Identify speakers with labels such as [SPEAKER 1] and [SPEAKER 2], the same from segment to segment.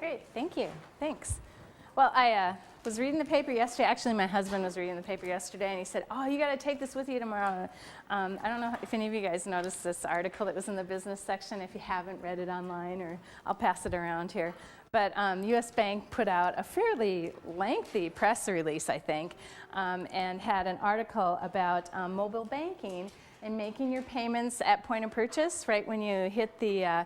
[SPEAKER 1] Great, thank you. Thanks. Well, I was reading the paper yesterday. Actually, my husband was reading the paper yesterday, and he said, "Oh, you got to take this with you tomorrow." I don't know if any of you guys noticed this article that was in the business section. If you haven't read it online, or I'll pass it around here. But U.S. Bank put out a fairly lengthy press release, I think, and had an article about mobile banking and making your payments at point of purchase, right when you hit the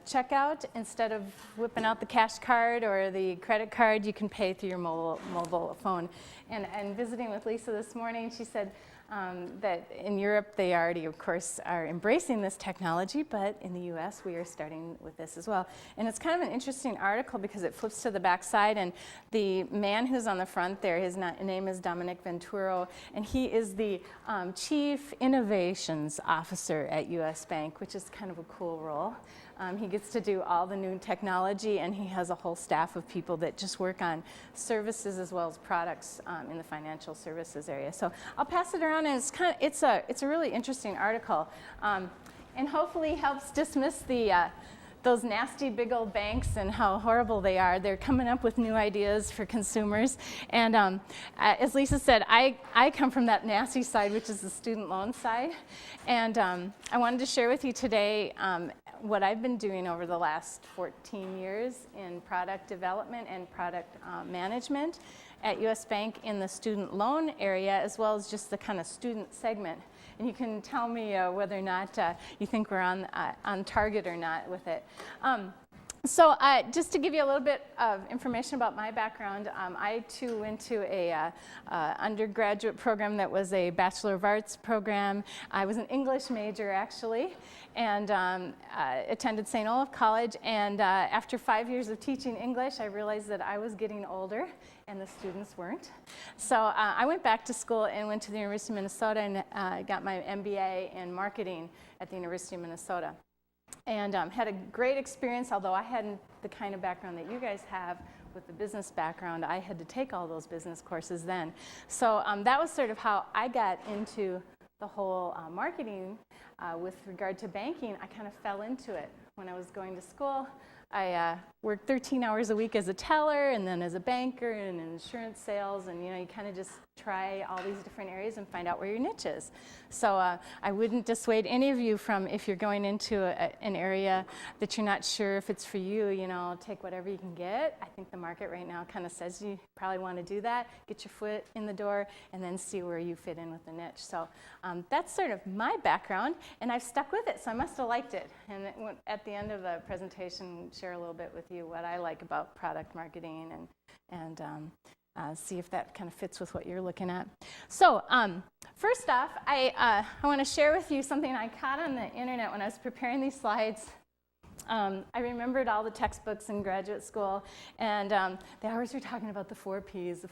[SPEAKER 1] checkout. Instead of whipping out the cash card or the credit card, you can pay through your mobile phone. And visiting with Lisa this morning, she said that in Europe they already, of course, are embracing this technology, but in the U.S. we are starting with this as well. And it's kind of an interesting article because it flips to the back side, and the man who's on the front there, his name is Dominic Venturo, and he is the Chief Innovations Officer at U.S. Bank, which is kind of a cool role. He gets to do all the new technology, and he has a whole staff of people that just work on services as well as products in the financial services area. So I'll pass it around, and it's a really interesting article, and hopefully helps dismiss those nasty big old banks and how horrible they are. They're coming up with new ideas for consumers. And as Lisa said, I come from that nasty side, which is the student loan side. And I wanted to share with you today what I've been doing over the last 14 years in product development and product management at U.S. Bank in the student loan area, as well as just the kind of student segment. And you can tell me whether or not you think we're on target or not with it. So just to give you a little bit of information about my background, I too went to a undergraduate program that was a Bachelor of Arts program. I was an English major, actually, and attended St. Olaf College. And after 5 years of teaching English, I realized that I was getting older and the students weren't. So I went back to school and went to the University of Minnesota and got my MBA in marketing at the University of Minnesota. And had a great experience, although I hadn't the kind of background that you guys have with the business background. I had to take all those business courses then. So that was sort of how I got into the whole marketing with regard to banking. I kind of fell into it when I was going to school. I worked 13 hours a week as a teller, and then as a banker and in insurance sales, and you kind of just try all these different areas and find out where your niche is. So I wouldn't dissuade any of you from, if you're going into an area that you're not sure if it's for you, take whatever you can get. I think the market right now kind of says you probably want to do that, get your foot in the door, and then see where you fit in with the niche. So that's sort of my background, and I've stuck with it, so I must have liked it. And at the end of the presentation, share a little bit with you what I like about product marketing and see if that kind of fits with what you're looking at. So first off, I want to share with you something I caught on the internet when I was preparing these slides. I remembered all the textbooks in graduate school, and they always were talking about the 4 Ps,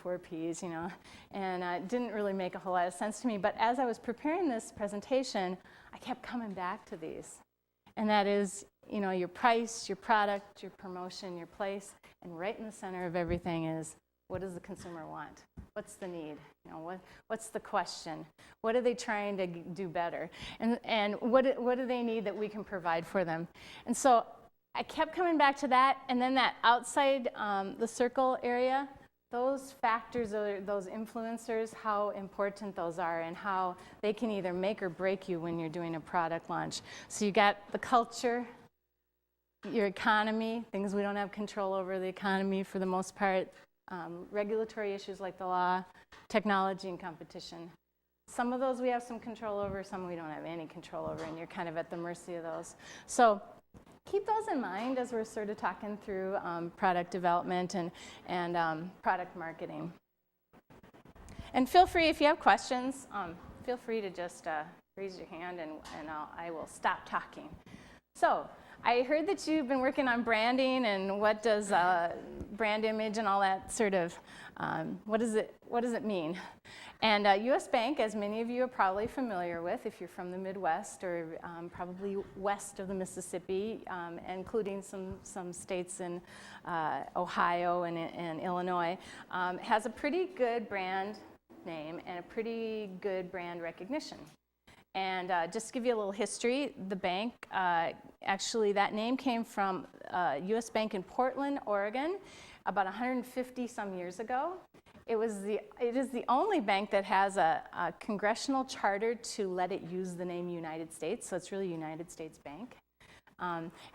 [SPEAKER 1] and it didn't really make a whole lot of sense to me. But as I was preparing this presentation, I kept coming back to these. And that is, your price, your product, your promotion, your place, and right in the center of everything is, what does the consumer want? What's the need? What's the question? What are they trying to do better? And what do they need that we can provide for them? And so I kept coming back to that, and then that outside the circle area, those factors, or those influencers, how important those are and how they can either make or break you when you're doing a product launch. So you got the culture, your economy, things we don't have control over the economy for the most part, regulatory issues like the law, technology, and competition. Some of those we have some control over, some we don't have any control over, and you're kind of at the mercy of those. So keep those in mind as we're sort of talking through product development and product marketing. And feel free, if you have questions, feel free to just raise your hand and I will stop talking. So I heard that you've been working on branding and what does brand image and all that sort of, what does it mean? And U.S. Bank, as many of you are probably familiar with, if you're from the Midwest or probably west of the Mississippi, including some states in Ohio and Illinois, has a pretty good brand name and a pretty good brand recognition. And just to give you a little history, the bank, actually that name came from U.S. Bank in Portland, Oregon, about 150 some years ago. It is the only bank that has a congressional charter to let it use the name United States, so it's really United States Bank.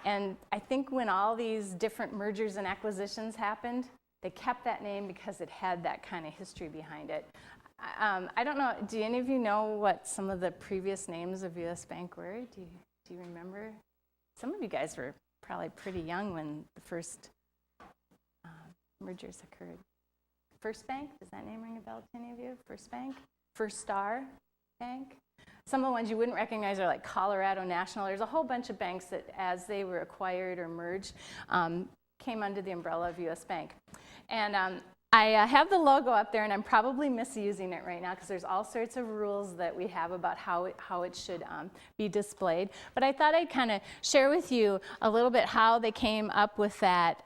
[SPEAKER 1] And I think when all these different mergers and acquisitions happened, they kept that name because it had that kind of history behind it. I don't know, do any of you know what some of the previous names of U.S. Bank were? Do you remember? Some of you guys were probably pretty young when the first mergers occurred. First Bank, does that name ring a bell to any of you? First Bank? First Star Bank? Some of the ones you wouldn't recognize are like Colorado National. There's a whole bunch of banks that, as they were acquired or merged, came under the umbrella of U.S. Bank. And I have the logo up there, and I'm probably misusing it right now because there's all sorts of rules that we have about how it should be displayed. But I thought I'd kind of share with you a little bit how they came up with that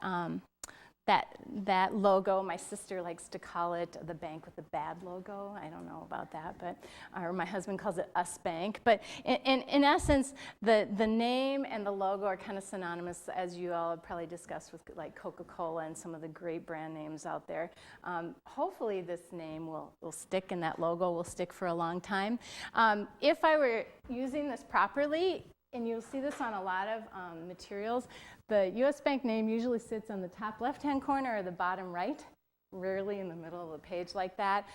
[SPEAKER 1] logo. My sister likes to call it the bank with the bad logo. I don't know about that, but or my husband calls it Us Bank. But in essence, the name and the logo are kind of synonymous, as you all have probably discussed with like Coca-Cola and some of the great brand names out there. Hopefully this name will stick and that logo will stick for a long time. If I were using this properly, and you'll see this on a lot of materials, the U.S. Bank name usually sits on the top left-hand corner or the bottom right, rarely in the middle of the page like that.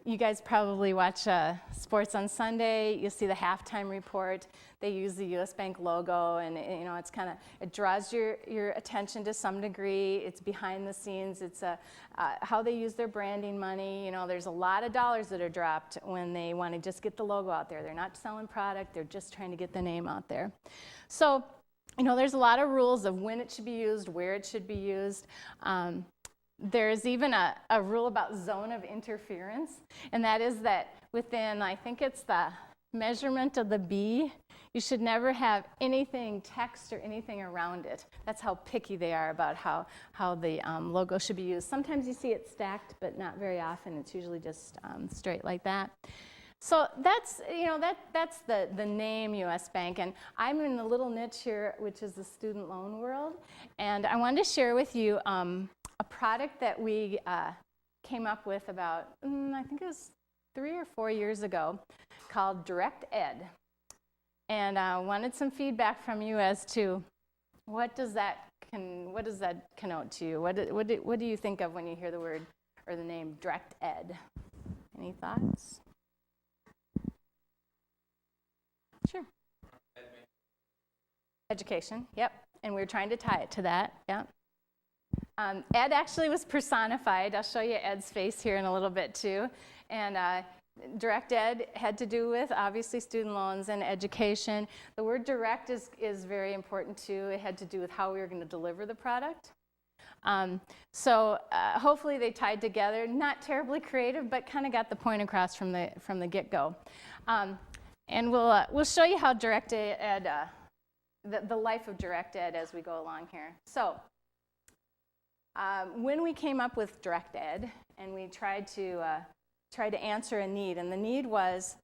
[SPEAKER 1] You guys probably watch sports on Sunday. You'll see the halftime report. They use the U.S. Bank logo, and it's kind of, it draws your attention to some degree. It's behind the scenes. It's how they use their branding money. There's a lot of dollars that are dropped when they want to just get the logo out there. They're not selling product. They're just trying to get the name out there. So, there's a lot of rules of when it should be used, where it should be used. There's even a rule about zone of interference, and that is that within, I think it's the measurement of the B, you should never have anything, text or anything around it. That's how picky they are about how the logo should be used. Sometimes you see it stacked, but not very often. It's usually just straight like that. So that's the name U.S. Bank, and I'm in the little niche here, which is the student loan world, and I wanted to share with you a product that we came up with about, I think it was 3 or 4 years ago, called Direct Ed, and I wanted some feedback from you as to what does that connote to you? What do you think of when you hear the word or the name Direct Ed? Any thoughts? Sure. Education, yep. And we're trying to tie it to that, yep. Ed actually was personified. I'll show you Ed's face here in a little bit too. And Direct Ed had to do with, obviously, student loans and education. The word direct is very important too. It had to do with how we were going to deliver the product. So hopefully they tied together. Not terribly creative, but kind of got the point across from the get-go. And we'll show you how Direct Ed, the life of Direct Ed as we go along here. So when we came up with Direct Ed, and we tried to answer a need, and the need was,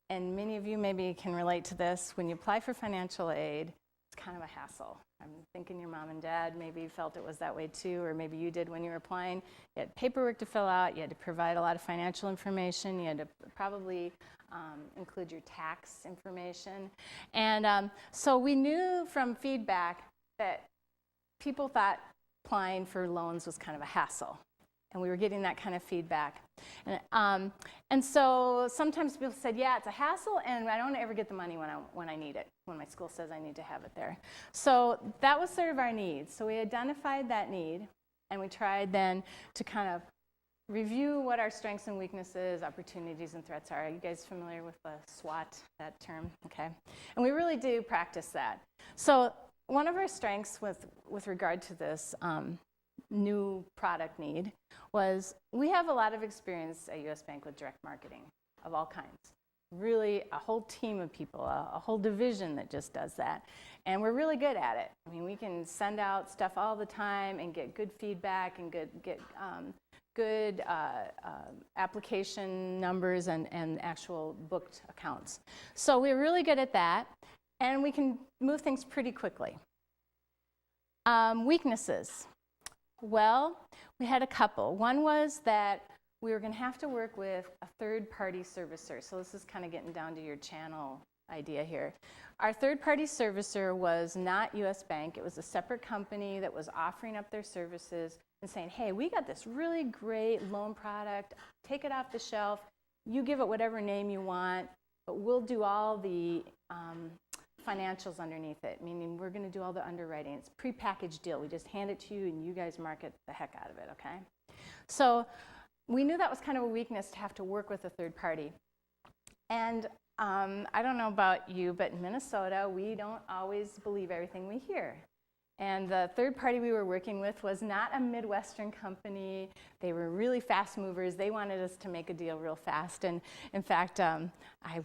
[SPEAKER 1] and many of you maybe can relate to this, when you apply for financial aid, it's kind of a hassle. I'm thinking your mom and dad maybe felt it was that way too, or maybe you did when you were applying. You had paperwork to fill out, you had to provide a lot of financial information, you had to probably include your tax information. And so we knew from feedback that people thought applying for loans was kind of a hassle. And we were getting that kind of feedback. And so sometimes people said, yeah, it's a hassle, and I don't ever get the money when I need it, when my school says I need to have it there. So that was sort of our need. So we identified that need, and we tried then to kind of review what our strengths and weaknesses, opportunities and threats are. Are you guys familiar with the SWOT, that term? Okay. And we really do practice that. So one of our strengths with regard to this new product need was we have a lot of experience at U.S. Bank with direct marketing of all kinds. really a whole team of people, a whole division that just does that. And we're really good at it. I mean, we can send out stuff all the time and get good feedback and get good application numbers and actual booked accounts. So we're really good at that, and we can move things pretty quickly. Weaknesses. Well, we had a couple. One was that we were going to have to work with a third-party servicer. So this is kind of getting down to your channel idea here. Our third-party servicer was not US Bank. It was a separate company that was offering up their services and saying, hey, we got this really great loan product. Take it off the shelf. You give it whatever name you want, but we'll do all the financials underneath it, meaning we're going to do all the underwriting. It's a prepackaged deal. We just hand it to you, and you guys market the heck out of it, okay? So we knew that was kind of a weakness to have to work with a third party. And I don't know about you, but in Minnesota, we don't always believe everything we hear. And the third party we were working with was not a Midwestern company. They were really fast movers. They wanted us to make a deal real fast. And in fact, I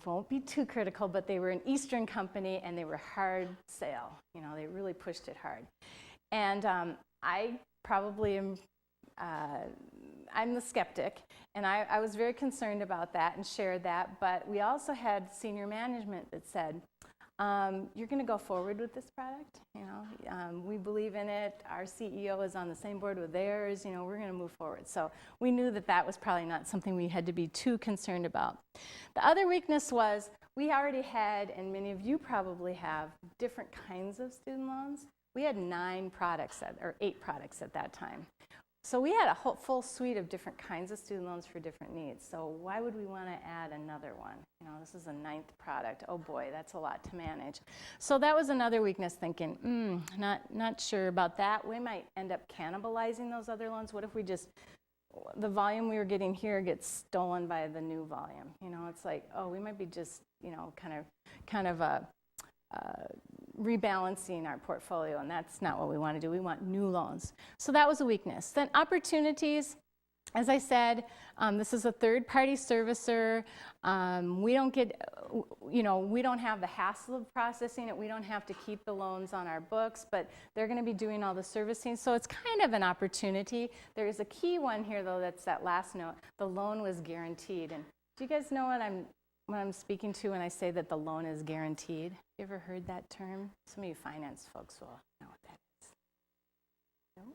[SPEAKER 1] won't be too critical, but they were an Eastern company, and they were hard sale. You know, they really pushed it hard. And I probably am I'm the skeptic, and I was very concerned about that and shared that, but we also had senior management that said, you're going to go forward with this product, you know, we believe in it, our CEO is on the same board with theirs, you know, we're going to move forward. So we knew that that was probably not something we had to be too concerned about. The other weakness was we already had, and many of you probably have, different kinds of student loans. We had 8 products at that time. So we had a whole full suite of different kinds of student loans for different needs. So why would we want to add another one? You know, this is a 9th product. Oh boy, that's a lot to manage. So that was another weakness, thinking, not sure about that. We might end up cannibalizing those other loans. What if we just, the volume we were getting here gets stolen by the new volume? You know, it's like, oh, we might be just, you know, kind of rebalancing our portfolio, and that's not what we want to do. We want new loans. So that was a weakness. Then opportunities, as I said, this is a third-party servicer. We don't get, you know, we don't have the hassle of processing it. We don't have to keep the loans on our books, but they're going to be doing all the servicing. So it's kind of an opportunity. There is a key one here, though, that's that last note. The loan was guaranteed. And do you guys know what I'm speaking to when I say that the loan is guaranteed? You ever heard that term? Some of you finance folks will know what that is.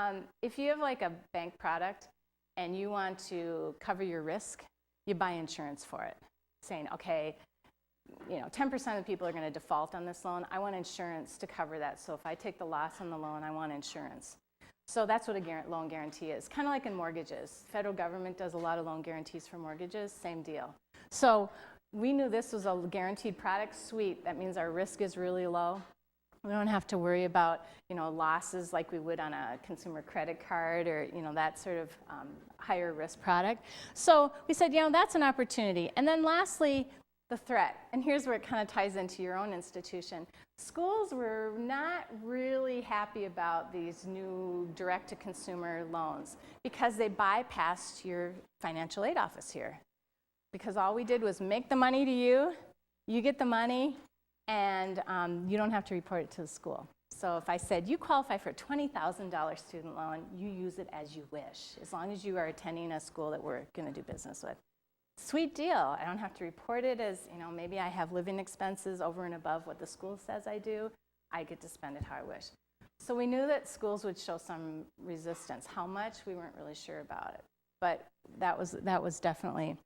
[SPEAKER 1] No? If you have like a bank product and you want to cover your risk, you buy insurance for it, saying, okay, you know, 10% of the people are going to default on this loan. I want insurance to cover that. So if I take the loss on the loan, I want insurance. So that's what a loan guarantee is. Kind of like in mortgages. Federal government does a lot of loan guarantees for mortgages, same deal. So we knew this was a guaranteed product. Sweet, that means our risk is really low. We don't have to worry about, you know, losses like we would on a consumer credit card or, you know, that sort of higher risk product. So we said, you know, that's an opportunity. And then lastly, the threat. And here's where it kind of ties into your own institution. Schools were not really happy about these new direct-to-consumer loans because they bypassed your financial aid office here. Because all we did was make the money to you, you get the money, and you don't have to report it to the school. So if I said, you qualify for a $20,000 student loan, you use it as you wish, as long as you are attending a school that we're going to do business with. Sweet deal. I don't have to report it as, you know, maybe I have living expenses over and above what the school says I do. I get to spend it how I wish. So we knew that schools would show some resistance. How much, we weren't really sure about it. But that was definitely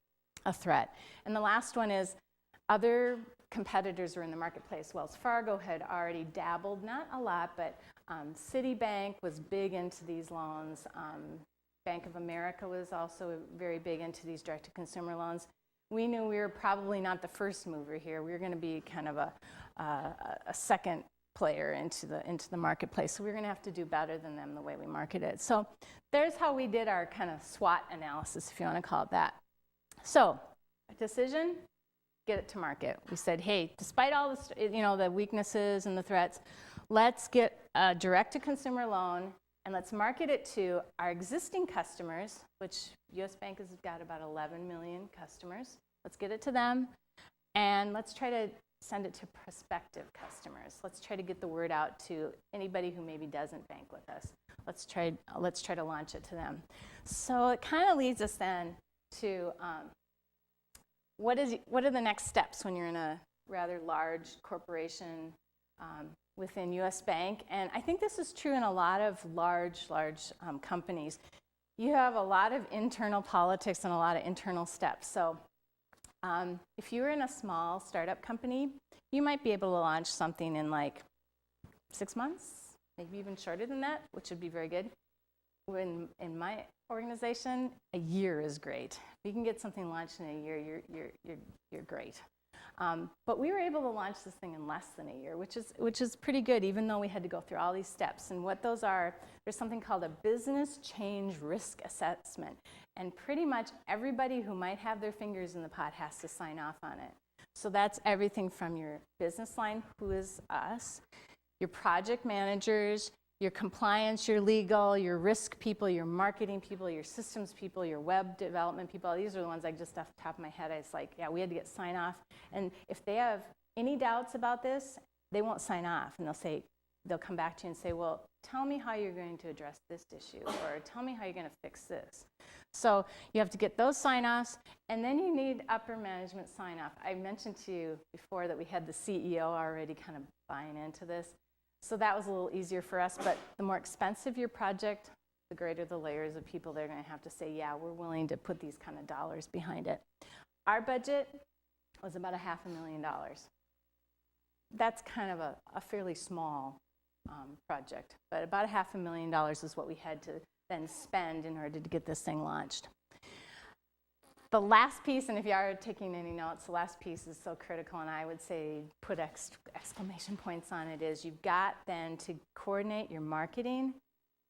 [SPEAKER 1] a threat. And the last one is other competitors were in the marketplace. Wells Fargo had already dabbled, not a lot, but Citibank was big into these loans. Bank of America was also very big into these direct-to-consumer loans. We knew we were probably not the first mover here. We were going to be kind of a second player into the marketplace. So we were going to have to do better than them the way we marketed. So there's how we did our kind of SWOT analysis, if you want to call it that. So a decision, get it to market. We said, hey, despite all the weaknesses and the threats, let's get a direct-to-consumer loan. And let's market it to our existing customers, which US Bank has got about 11 million customers. Let's get it to them, and let's try to send it to prospective customers. Let's try to get the word out to anybody who maybe doesn't bank with us. Let's try to launch it to them. So it kind of leads us then to what are the next steps when you're in a rather large corporation within U.S. Bank? And I think this is true in a lot of large companies. You have a lot of internal politics and a lot of internal steps. So if you're in a small startup company, you might be able to launch something in like 6 months, maybe even shorter than that, which would be very good. In my organization, a year is great. If you can get something launched in a year, you're great. But we were able to launch this thing in less than a year, which is pretty good, even though we had to go through all these steps. And what those are, there's something called a business change risk assessment. And pretty much everybody who might have their fingers in the pot has to sign off on it. So that's everything from your business line, who is us, your project managers, your compliance, your legal, your risk people, your marketing people, your systems people, your web development people. These are the ones just off the top of my head. I was like, yeah, we had to get sign off. And if they have any doubts about this, they won't sign off. And they'll come back to you and say, well, tell me how you're going to address this issue, or tell me how you're going to fix this. So you have to get those sign-offs, and then you need upper management sign-off. I mentioned to you before that we had the CEO already kind of buying into this. So that was a little easier for us, but the more expensive your project, the greater the layers of people they're going to have to say, yeah, we're willing to put these kind of dollars behind it. Our budget was about $500,000. That's kind of a fairly small project, but about $500,000 is what we had to then spend in order to get this thing launched. The last piece, and if you are taking any notes, the last piece is so critical, and I would say put exclamation points on it, is you've got then to coordinate your marketing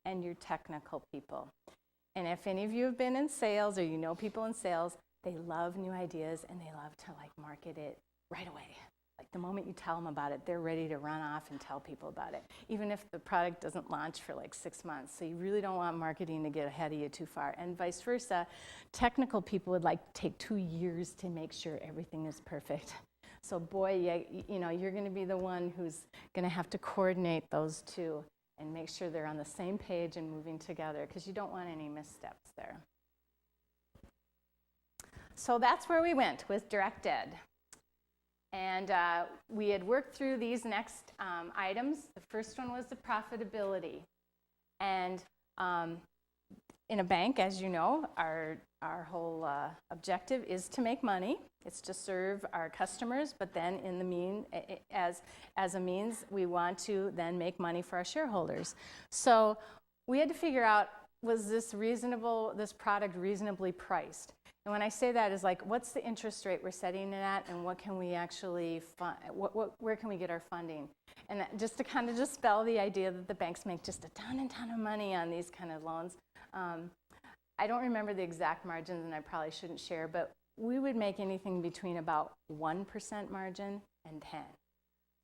[SPEAKER 1] and your technical people. And if any of you have been in sales or you know people in sales, they love new ideas and they love to market it right away. Like the moment you tell them about it, they're ready to run off and tell people about it, even if the product doesn't launch for 6 months. So you really don't want marketing to get ahead of you too far. And vice versa, technical people would take 2 years to make sure everything is perfect. So boy, you're going to be the one who's going to have to coordinate those two and make sure they're on the same page and moving together, because you don't want any missteps there. So that's where we went with Direct Ed. And we had worked through these next items. The first one was the profitability. And in a bank, as you know, our whole objective is to make money. It's to serve our customers, but then as a means, we want to then make money for our shareholders. So we had to figure out, was this product reasonably priced? And when I say that is what's the interest rate we're setting it at, and what can we actually where can we get our funding? And that, just to kind of dispel the idea that the banks make just a ton of money on these kind of loans. I don't remember the exact margins, and I probably shouldn't share, but we would make anything between about 1% margin and 10.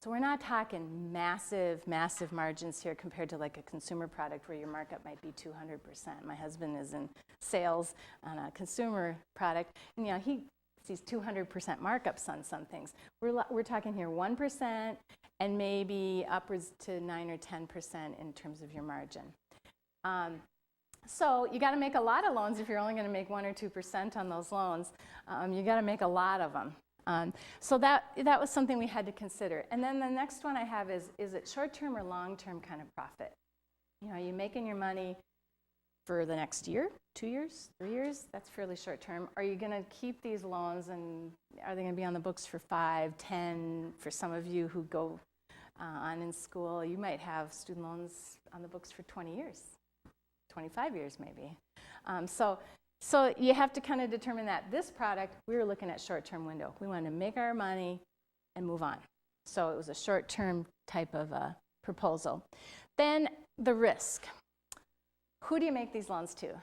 [SPEAKER 1] So we're not talking massive margins here compared to a consumer product where your markup might be 200%. My husband is in sales on a consumer product, and he sees 200% markups on some things. We're talking here 1% and maybe upwards to 9 or 10% in terms of your margin. So you got to make a lot of loans if you're only going to make 1 or 2% on those loans. You got to make a lot of them. So that was something we had to consider. And then the next one I have is it short-term or long-term kind of profit? Are you making your money for the next year, 2 years, 3 years? That's fairly short-term. Are you going to keep these loans, and are they going to be on the books for 5, 10? For some of you who go on in school, you might have student loans on the books for 20 years, 25 years maybe. So you have to kind of determine that. This product, we were looking at short-term window. We wanted to make our money and move on. So it was a short-term type of proposal. Then the risk. Who do you make these loans to?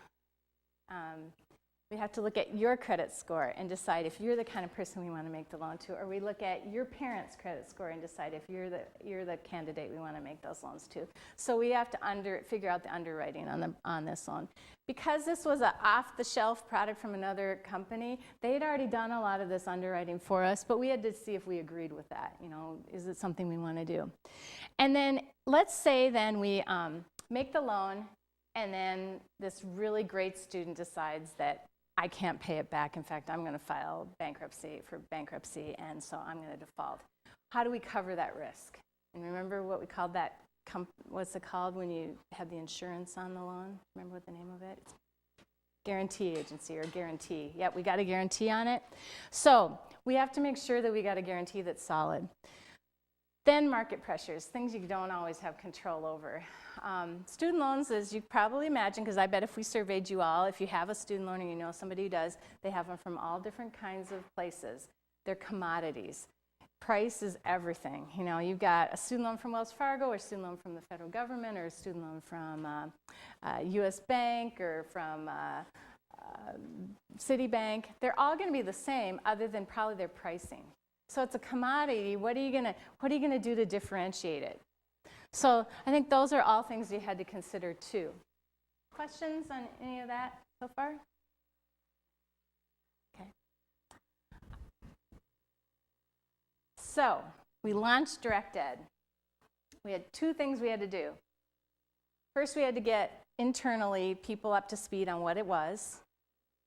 [SPEAKER 1] We have to look at your credit score and decide if you're the kind of person we want to make the loan to, or we look at your parents' credit score and decide if you're the candidate we want to make those loans to. So we have to figure out the underwriting on this loan. Because this was an off-the-shelf product from another company, they had already done a lot of this underwriting for us, but we had to see if we agreed with that. You know, is it something we want to do? And then let's say then we make the loan, and then this really great student decides that I can't pay it back. In fact, I'm going to file bankruptcy, and so I'm going to default. How do we cover that risk? And remember what we called that, what's it called when you have the insurance on the loan? Remember what the name of it? It's guarantee agency or guarantee. Yep, we got a guarantee on it. So we have to make sure that we got a guarantee that's solid. Then market pressures, things you don't always have control over. Student loans, as you probably imagine, because I bet if we surveyed you all, if you have a student loan or you know somebody who does, they have them from all different kinds of places. They're commodities. Price is everything. You know, you've got a student loan from Wells Fargo, or a student loan from the federal government, or a student loan from U.S. Bank, or from Citibank. They're all going to be the same, other than probably their pricing. So it's a commodity. What are you gonna do to differentiate it? So I think those are all things you had to consider too. Questions on any of that so far? Okay. So we launched DirectEd. We had two things we had to do. First, we had to get internally people up to speed on what it was.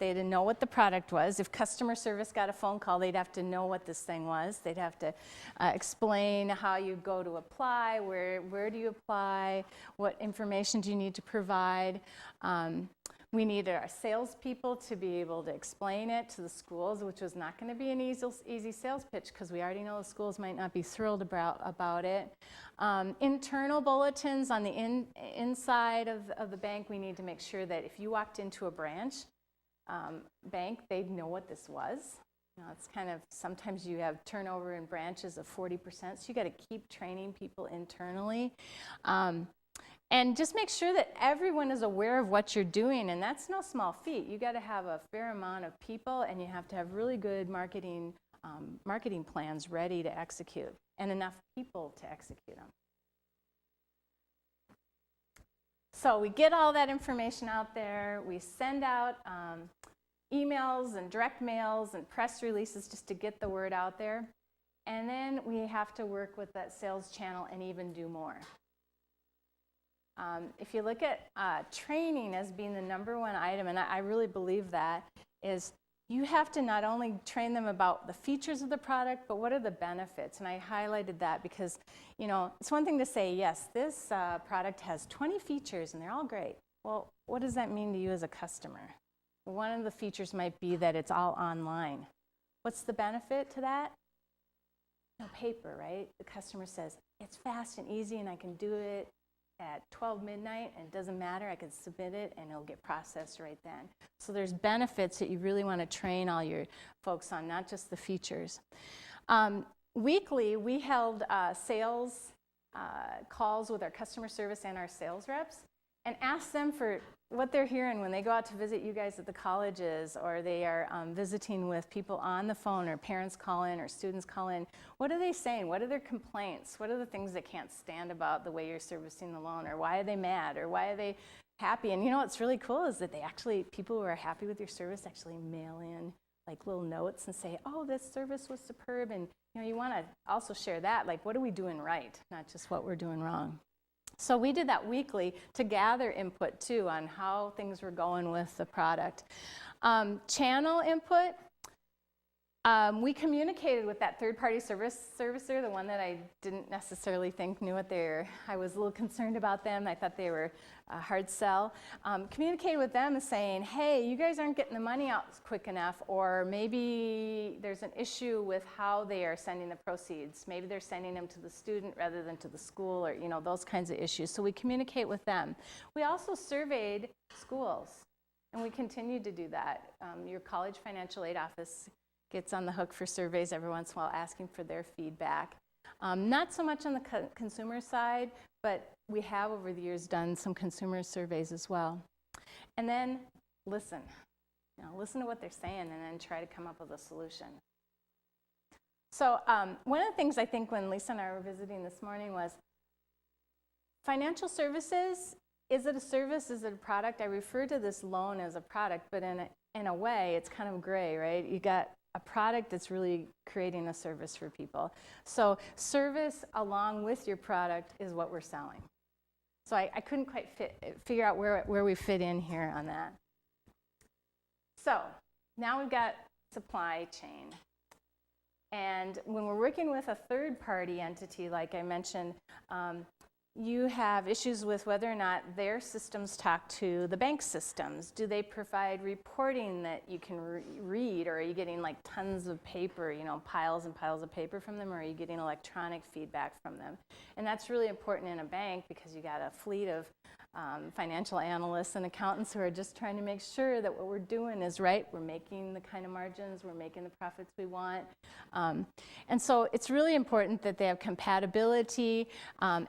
[SPEAKER 1] They had to know what the product was. If customer service got a phone call, they'd have to know what this thing was. They'd have to explain how you go to apply, where do you apply, what information do you need to provide. We needed our salespeople to be able to explain it to the schools, which was not going to be an easy sales pitch, because we already know the schools might not be thrilled about it. Internal bulletins on the inside of the bank, we need to make sure that if you walked into a branch, bank, they'd know what this was. You know, it's kind of, sometimes you have turnover in branches of 40%, so you got to keep training people internally. And just make sure that everyone is aware of what you're doing, and that's no small feat. You got to have a fair amount of people, and you have to have really good marketing plans ready to execute, and enough people to execute them. So we get all that information out there. We send out emails and direct mails and press releases just to get the word out there. And then we have to work with that sales channel and even do more. If you look at training as being the number one item, and I really believe that, is you have to not only train them about the features of the product, but what are the benefits? And I highlighted that because, you know, it's one thing to say, yes, this product has 20 features and they're all great. Well, what does that mean to you as a customer? One of the features might be that it's all online. What's the benefit to that? No paper, right? The customer says, it's fast and easy and I can do it at 12 midnight and it doesn't matter, I can submit it and it'll get processed right then. So there's benefits that you really want to train all your folks on, not just the features. Weekly, we held sales calls with our customer service and our sales reps and asked them for what they're hearing when they go out to visit you guys at the colleges, or they are visiting with people on the phone, or parents call in or students call in. What are they saying? What are their complaints? What are the things they can't stand about the way you're servicing the loan? Or why are they mad? Or why are they happy? And you know what's really cool is that people who are happy with your service actually mail in like little notes and say, oh, this service was superb. And you know, you want to also share that, like, what are we doing right, not just what we're doing wrong. So we did that weekly to gather input too on how things were going with the product. Channel input, we communicated with that third-party servicer, the one that I didn't necessarily think knew what I was a little concerned about them. I thought they were a hard sell. Communicated with them saying, hey, you guys aren't getting the money out quick enough, or maybe there's an issue with how they are sending the proceeds. Maybe they're sending them to the student rather than to the school, or you know, those kinds of issues. So we communicate with them. We also surveyed schools, and we continue to do that. Your college financial aid office gets on the hook for surveys every once in a while, asking for their feedback. Not so much on the consumer side, but we have over the years done some consumer surveys as well. And then listen. Listen to what they're saying and then try to come up with a solution. So one of the things I think when Lisa and I were visiting this morning was financial services. Is it a service? Is it a product? I refer to this loan as a product, but in a way, it's kind of gray, right? You got a product that's really creating a service for people. So service along with your product is what we're selling. So I couldn't quite figure out where we fit in here on that. So now we've got supply chain. And when we're working with a third-party entity, like I mentioned, you have issues with whether or not their systems talk to the bank systems. Do they provide reporting that you can read, or are you getting like tons of paper, piles and piles of paper from them, or are you getting electronic feedback from them? And that's really important in a bank because you got a fleet of financial analysts and accountants who are just trying to make sure that what we're doing is right. We're making the kind of margins, we're making the profits we want. And so it's really important that they have compatibility.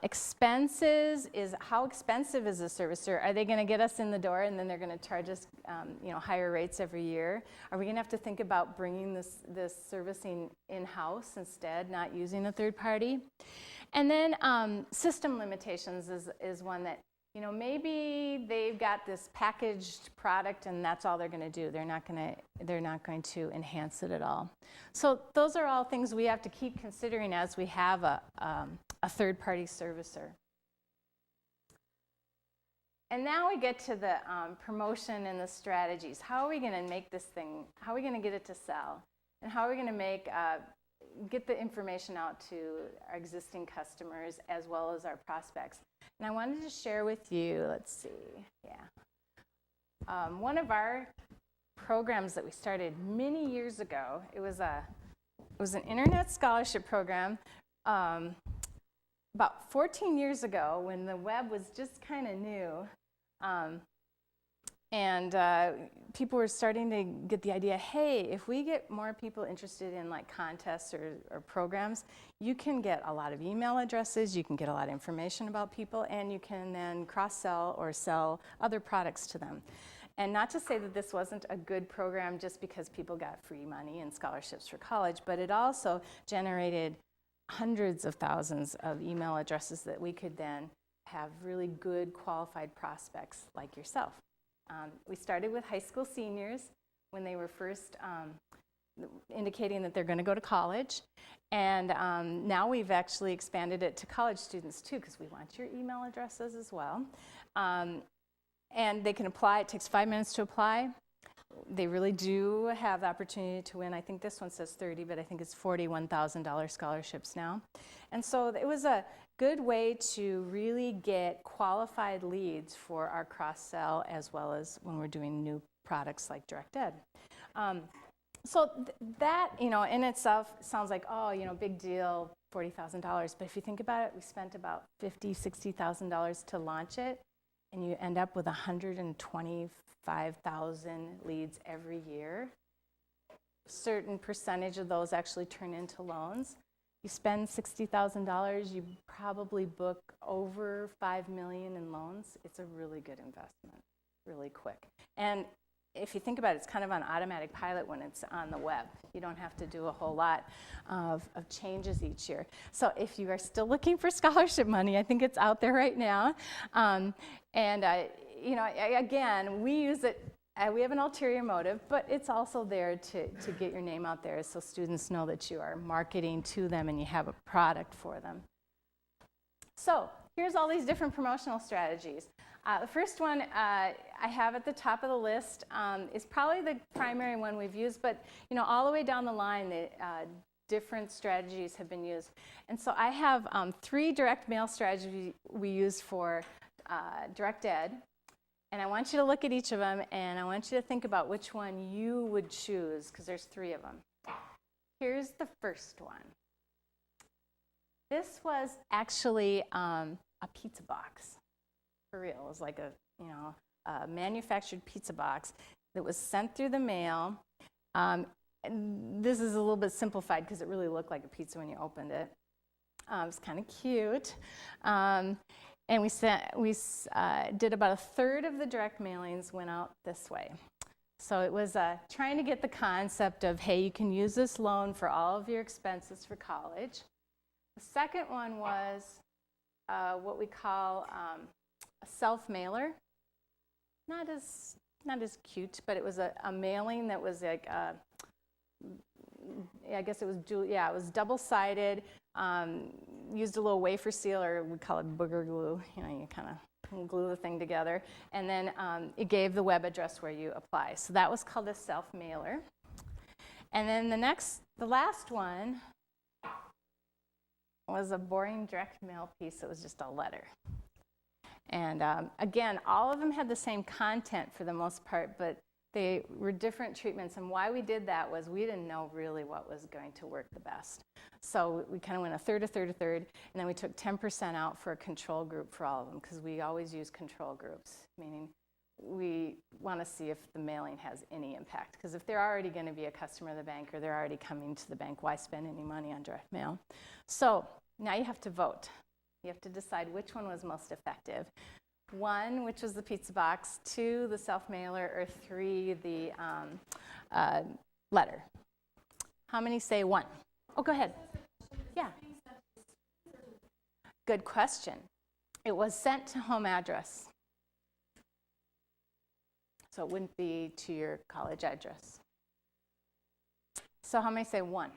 [SPEAKER 1] Expenses is how expensive is a servicer? Are they going to get us in the door and then they're going to charge us higher rates every year? Are we going to have to think about bringing this servicing in-house instead, not using a third party? And then system limitations is one that maybe they've got this packaged product and that's all they're going to do. They're not going to enhance it at all. So those are all things we have to keep considering as we have a third-party servicer. And now we get to the promotion and the strategies. How are we going to make this thing? How are we going to get it to sell? And how are we going to get the information out to our existing customers as well as our prospects? And I wanted to share with you, one of our programs that we started many years ago. It was an internet scholarship program about 14 years ago when the web was just kind of new. And people were starting to get the idea, hey, if we get more people interested in like contests or programs, you can get a lot of email addresses, you can get a lot of information about people, and you can then cross-sell or sell other products to them. And not to say that this wasn't a good program just because people got free money and scholarships for college, but it also generated hundreds of thousands of email addresses that we could then have really good qualified prospects like yourself. We started with high school seniors when they were first indicating that they're going to go to college. And now we've actually expanded it to college students too, because we want your email addresses as well. And they can apply. It takes 5 minutes to apply. They really do have the opportunity to win. I think this one says 30, but I think it's $41,000 scholarships now. And so it was a good way to really get qualified leads for our cross-sell as well as when we're doing new products like direct ed. So that, in itself sounds like, big deal, $40,000. But if you think about it, we spent about $50,000, $60,000 to launch it, and you end up with 125,000 leads every year. A certain percentage of those actually turn into loans. You spend $60,000, you probably book over $5 million in loans. It's a really good investment, really quick. And if you think about it, it's kind of on automatic pilot when it's on the web. You don't have to do a whole lot of changes each year. So if you are still looking for scholarship money, I think it's out there right now. Again, we use it. We have an ulterior motive, but it's also there to get your name out there so students know that you are marketing to them and you have a product for them. So here's all these different promotional strategies. The first one I have at the top of the list is probably the primary one we've used, but all the way down the line, the different strategies have been used. And so I have 3 direct mail strategies we use for direct ed. And I want you to look at each of them, and I want you to think about which one you would choose, because there's 3 of them. Here's the first one. This was actually a pizza box. For real. It was like a manufactured pizza box that was sent through the mail. And this is a little bit simplified because it really looked like a pizza when you opened it. It was kind of cute. And we did about a third of the direct mailings went out this way. So it was trying to get the concept of, hey, you can use this loan for all of your expenses for college. The second one was what we call a self-mailer. Not as cute, but it was a mailing that was like, I guess it was it was double-sided, used a little wafer seal, or we call it booger glue. You know, you kind of glue the thing together, and then it gave the web address where you apply. So that was called a self-mailer. And then the last one was a boring direct mail piece. It was just a letter. And again, all of them had the same content for the most part, but they were different treatments. And why we did that was we didn't know really what was going to work the best. So we kind of went a third, and then we took 10% out for a control group for all of them, because we always use control groups, meaning we want to see if the mailing has any impact. Because if they're already going to be a customer of the bank, or they're already coming to the bank, why spend any money on direct mail? So now you have to vote. You have to decide which one was most effective. 1, which was the pizza box, 2, the self-mailer, or 3, the letter. How many say 1? Oh, go ahead. Yeah. Good question. It was sent to home address. So it wouldn't be to your college address. So how many say 1?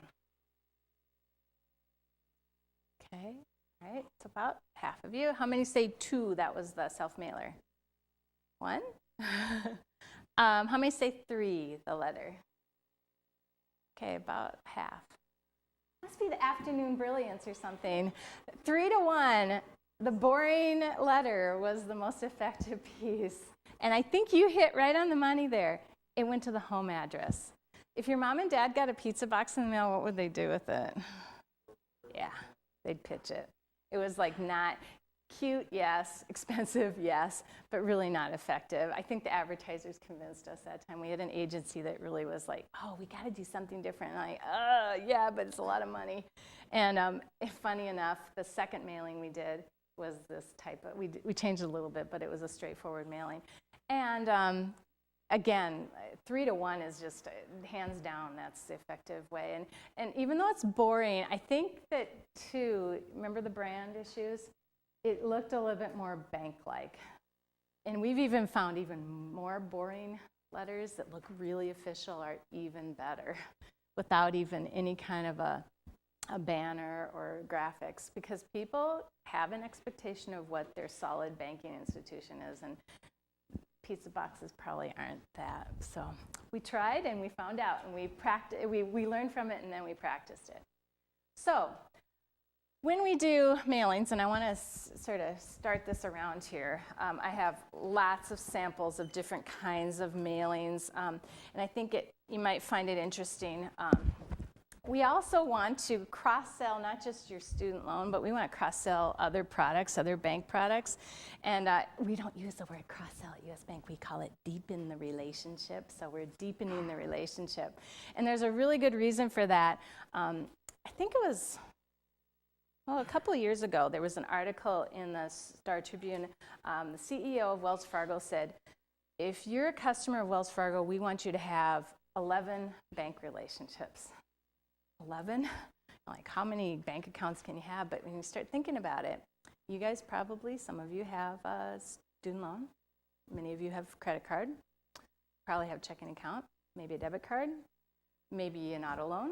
[SPEAKER 1] Okay. All right, it's about half of you. How many say 2, that was the self-mailer? 1? How many say 3, the letter? Okay, about half. Must be the afternoon brilliance or something. 3 to 1, the boring letter was the most effective piece. And I think you hit right on the money there. It went to the home address. If your mom and dad got a pizza box in the mail, what would they do with it? Yeah, they'd pitch it. It was like not cute, yes, expensive, yes, but really not effective. I think the advertisers convinced us that time. We had an agency that really was like, oh, we got to do something different. And I'm like, yeah, but it's a lot of money. And funny enough, the second mailing we did was this type of, we changed it a little bit, but it was a straightforward mailing. And again, 3 to 1 is just hands down, that's the effective way. And even though it's boring, I think that too, remember the brand issues? It looked a little bit more bank-like. And we've even found even more boring letters that look really official are even better without even any kind of a banner or graphics, because people have an expectation of what their solid banking institution is, and pizza boxes probably aren't that. So we tried and we found out, and we learned from it, and then we practiced it. So when we do mailings, and I want to sort of start this around here, I have lots of samples of different kinds of mailings, and I think you might find it interesting. We also want to cross-sell not just your student loan, but we want to cross-sell other products, other bank products. And we don't use the word cross-sell at U.S. Bank. We call it deepen the relationship. So we're deepening the relationship. And there's a really good reason for that. I think it was, a couple of years ago, there was an article in the Star Tribune. The CEO of Wells Fargo said, if you're a customer of Wells Fargo, we want you to have 11 bank relationships. 11? Like, how many bank accounts can you have? But when you start thinking about it, you guys probably, some of you have a student loan. Many of you have a credit card. Probably have a checking account, maybe a debit card, maybe an auto loan,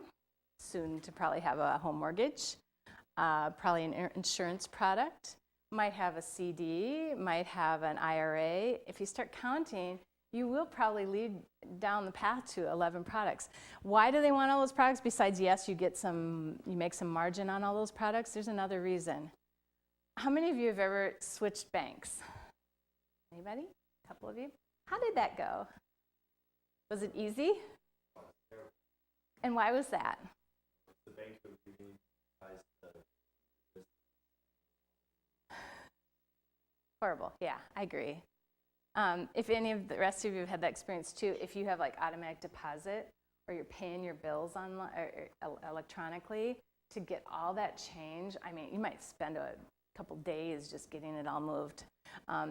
[SPEAKER 1] soon to probably have a home mortgage, probably an insurance product, might have a CD, might have an IRA. If you start counting, you will probably lead down the path to 11 products. Why do they want all those products? Besides, yes, you make some margin on all those products. There's another reason. How many of you have ever switched banks? Anybody? A couple of you? How did that go? Was it easy? And why was that?
[SPEAKER 2] The bank would be
[SPEAKER 1] Horrible. Yeah, I agree. If any of the rest of you have had that experience too, if you have like automatic deposit or you're paying your bills online or electronically, to get all that change, I mean, you might spend a couple days just getting it all moved.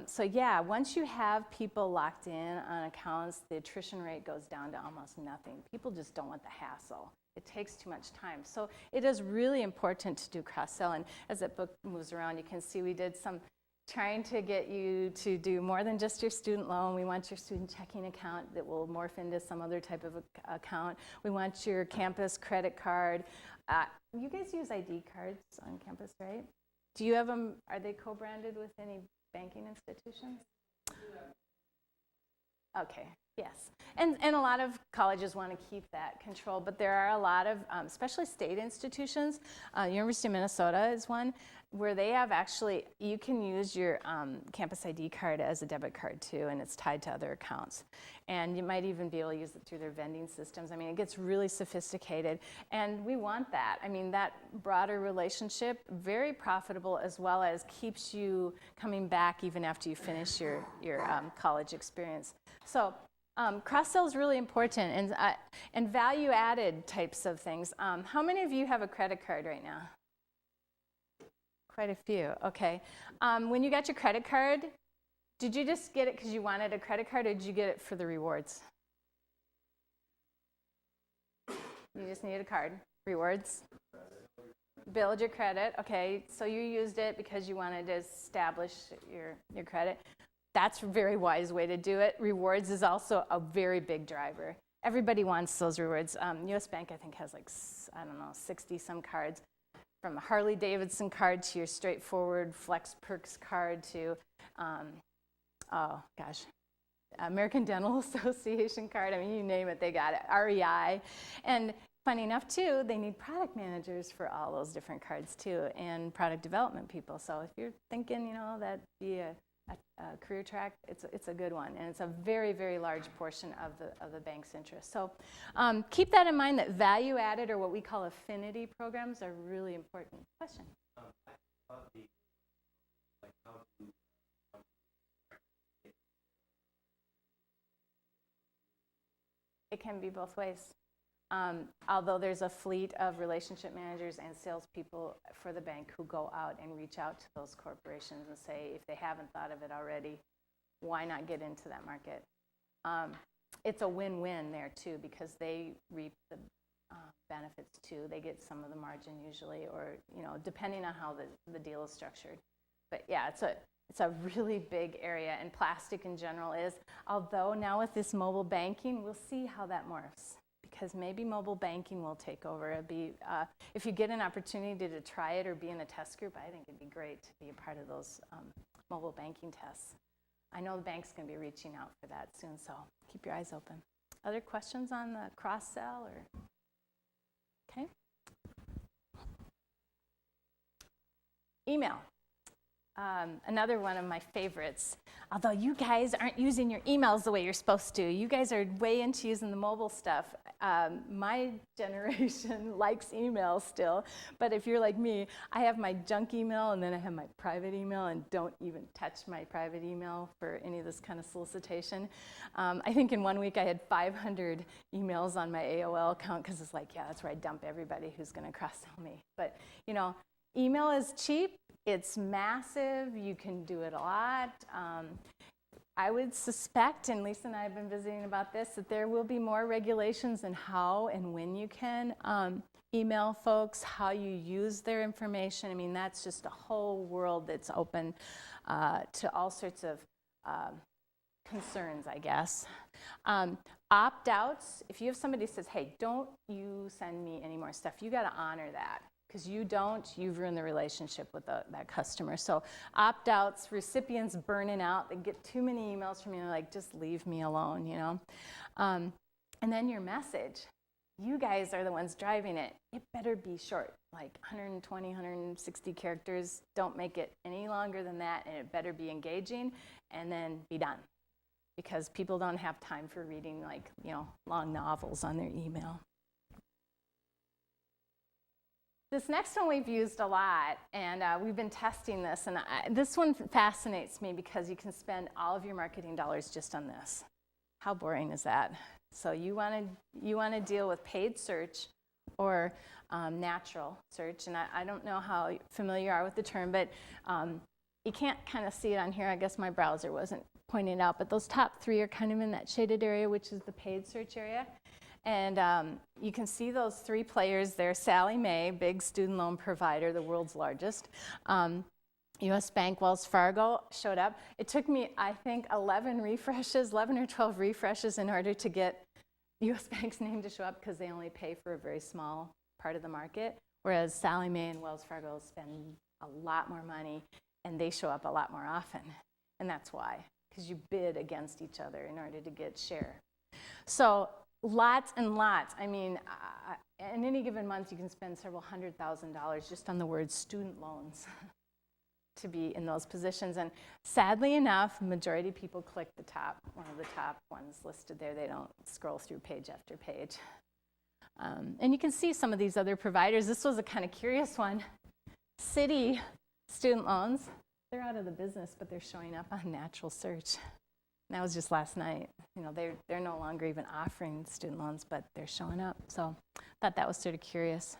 [SPEAKER 1] So yeah, once you have people locked in on accounts, the attrition rate goes down to almost nothing. People just don't want the hassle. It takes too much time. So it is really important to do cross-sell. And as that book moves around, you can see we did some trying to get you to do more than just your student loan. We want your student checking account that will morph into some other type of account. We want your campus credit card. You guys use ID cards on campus, right? Do you have them? Are they co-branded with any banking institutions? Okay, yes. And a lot of colleges want to keep that control, but there are a lot of, especially state institutions, University of Minnesota is one, where they have actually, you can use your campus ID card as a debit card too, and it's tied to other accounts. And you might even be able to use it through their vending systems. I mean, it gets really sophisticated, and we want that. I mean, that broader relationship, very profitable, as well as keeps you coming back even after you finish your college experience. So cross-sell is really important, and value-added types of things. How many of you have a credit card right now? Quite a few, okay. When you got your credit card, did you just get it because you wanted a credit card, or did you get it for the rewards? You just needed a card. Rewards? Build your credit, okay. So you used it because you wanted to establish your credit. That's a very wise way to do it. Rewards is also a very big driver. Everybody wants those rewards. US Bank, I think, has like, I don't know, 60-some cards. From a Harley-Davidson card to your straightforward Flex Perks card to, American Dental Association card. I mean, you name it, they got it. REI. And funny enough, too, they need product managers for all those different cards, too, and product development people. So if you're thinking, that'd be a career track, it's a good one, and it's a very, very large portion of the bank's interest. So keep that in mind, that value-added, or what we call affinity programs, are really important. Question? It can be both ways. Although there's a fleet of relationship managers and salespeople for the bank who go out and reach out to those corporations and say, if they haven't thought of it already, why not get into that market? It's a win-win there too, because they reap the benefits too. They get some of the margin usually, or depending on how the deal is structured. But yeah, it's a really big area, and plastic in general is. Although now with this mobile banking, we'll see how that morphs. Because maybe mobile banking will take over. It'd be, if you get an opportunity to try it or be in a test group, I think it'd be great to be a part of those mobile banking tests. I know the bank's going to be reaching out for that soon, so keep your eyes open. Other questions on the cross-sell? Or okay. Email. Another one of my favorites. Although you guys aren't using your emails the way you're supposed to. You guys are way into using the mobile stuff. My generation likes email still, but if you're like me, I have my junk email and then I have my private email, and don't even touch my private email for any of this kind of solicitation. I think in 1 week I had 500 emails on my AOL account, because it's like, yeah, that's where I dump everybody who's going to cross-sell me. But email is cheap. It's massive. You can do it a lot. I would suspect, and Lisa and I have been visiting about this, that there will be more regulations in how and when you can email folks, how you use their information. I mean, that's just a whole world that's open to all sorts of concerns, I guess. Opt-outs, if you have somebody who says, hey, don't you send me any more stuff, you got to honor that. Because you don't, you've ruined the relationship with that customer. So opt-outs, recipients burning out, they get too many emails from you, like, just leave me alone, And then your message, you guys are the ones driving it. It better be short, like 120, 160 characters. Don't make it any longer than that, and it better be engaging, and then be done. Because people don't have time for reading, long novels on their email. This next one we've used a lot, and we've been testing this, and this one fascinates me because you can spend all of your marketing dollars just on this. How boring is that? So you want to deal with paid search or natural search, and I don't know how familiar you are with the term, but you can't kind of see it on here. I guess my browser wasn't pointing it out, but those top 3 are kind of in that shaded area, which is the paid search area. And you can see those 3 players there. Sallie Mae, big student loan provider, the world's largest. U.S. Bank, Wells Fargo showed up. It took me, I think, 11 or 12 refreshes in order to get U.S. Bank's name to show up, because they only pay for a very small part of the market, whereas Sallie Mae and Wells Fargo spend a lot more money, and they show up a lot more often. And that's why, because you bid against each other in order to get share. So lots and lots. I mean, in any given month, you can spend several $100,000 just on the word student loans to be in those positions. And sadly enough, majority of people click the top, one of the top ones listed there. They don't scroll through page after page. And you can see some of these other providers. This was a kind of curious one. Citi student loans, they're out of the business, but they're showing up on natural search. And that was just last night. You know, they're no longer even offering student loans, but they're showing up. So I thought that was sort of curious.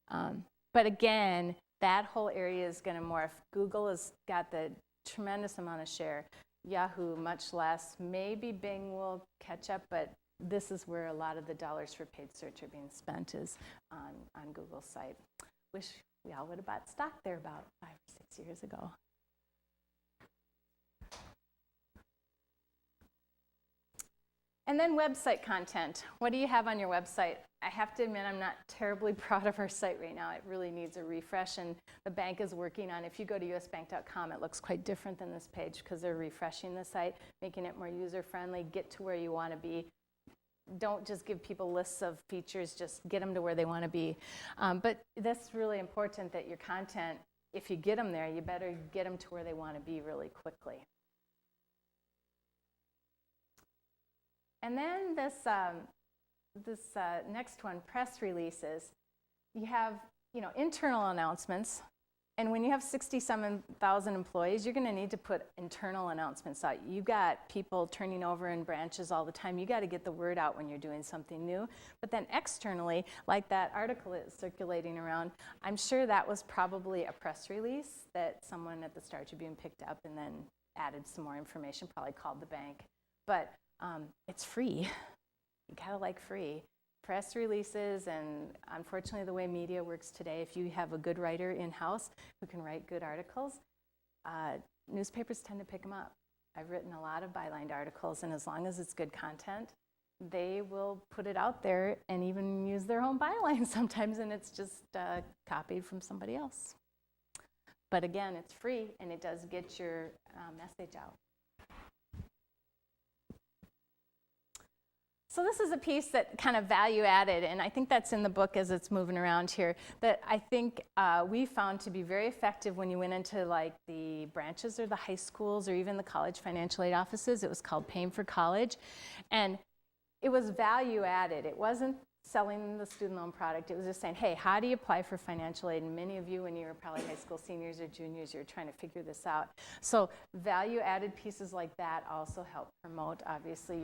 [SPEAKER 1] But again, that whole area is going to morph. Google has got the tremendous amount of share. Yahoo, much less. Maybe Bing will catch up, but this is where a lot of the dollars for paid search are being spent, is on Google's site. Wish we all would have bought stock there about 5 or 6 years ago. And then website content. What do you have on your website? I have to admit, I'm not terribly proud of our site right now. It really needs a refresh, and the bank is working on it. If you go to usbank.com, it looks quite different than this page, because they're refreshing the site, making it more user-friendly. Get to where you want to be. Don't just give people lists of features, just get them to where they want to be. But that's really important, that your content, if you get them there, you better get them to where they want to be really quickly. And then this next one, press releases. You have, internal announcements. And when you have 67,000 employees, you're going to need to put internal announcements out. You've got people turning over in branches all the time. You got to get the word out when you're doing something new. But then externally, like that article is circulating around, I'm sure that was probably a press release that someone at the Star Tribune picked up and then added some more information, probably called the bank. But it's free. You gotta like free. Press releases, and unfortunately the way media works today, if you have a good writer in-house who can write good articles, newspapers tend to pick them up. I've written a lot of bylined articles, and as long as it's good content, they will put it out there and even use their own byline sometimes, and it's just copied from somebody else. But again, it's free, and it does get your message out. So this is a piece that kind of value added, and I think that's in the book as it's moving around here, that I think we found to be very effective when you went into like the branches or the high schools or even the college financial aid offices. It was called Paying for College, and it was value added. It wasn't selling the student loan product. It was just saying, hey, how do you apply for financial aid? And many of you, when you were probably high school seniors or juniors, you were trying to figure this out. So value-added pieces like that also help promote, obviously,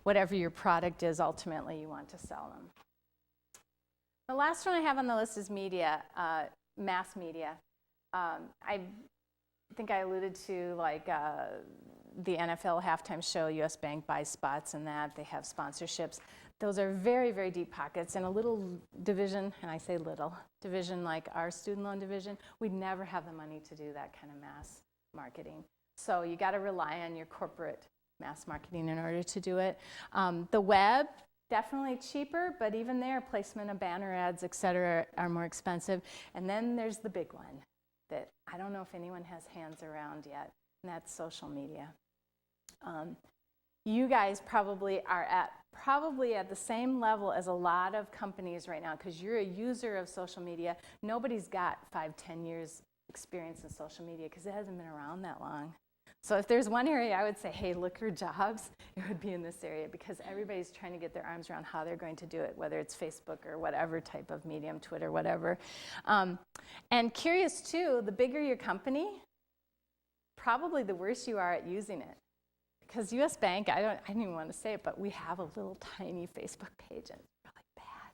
[SPEAKER 1] whatever your product is, ultimately you want to sell them. The last one I have on the list is media, mass media. I think I alluded to like the NFL halftime show, U.S. Bank buys spots and that. They have sponsorships. Those are very, very deep pockets. And a little division, and I say little, division like our student loan division, we'd never have the money to do that kind of mass marketing. So you got to rely on your corporate mass marketing in order to do it. The web, definitely cheaper, but even there, placement of banner ads, et cetera, are more expensive. And then there's the big one that I don't know if anyone has hands around yet, and that's social media. You guys probably are at the same level as a lot of companies right now, because you're a user of social media. Nobody's got 5-10 years experience in social media because it hasn't been around that long. So if there's one area I would say, hey, look for jobs, it would be in this area, because everybody's trying to get their arms around how they're going to do it, whether it's Facebook or whatever type of medium, Twitter, whatever. And curious too, the bigger your company, probably the worse you are at using it. Because U.S. Bank, I don't even want to say it, but we have a little tiny Facebook page, and it's really bad.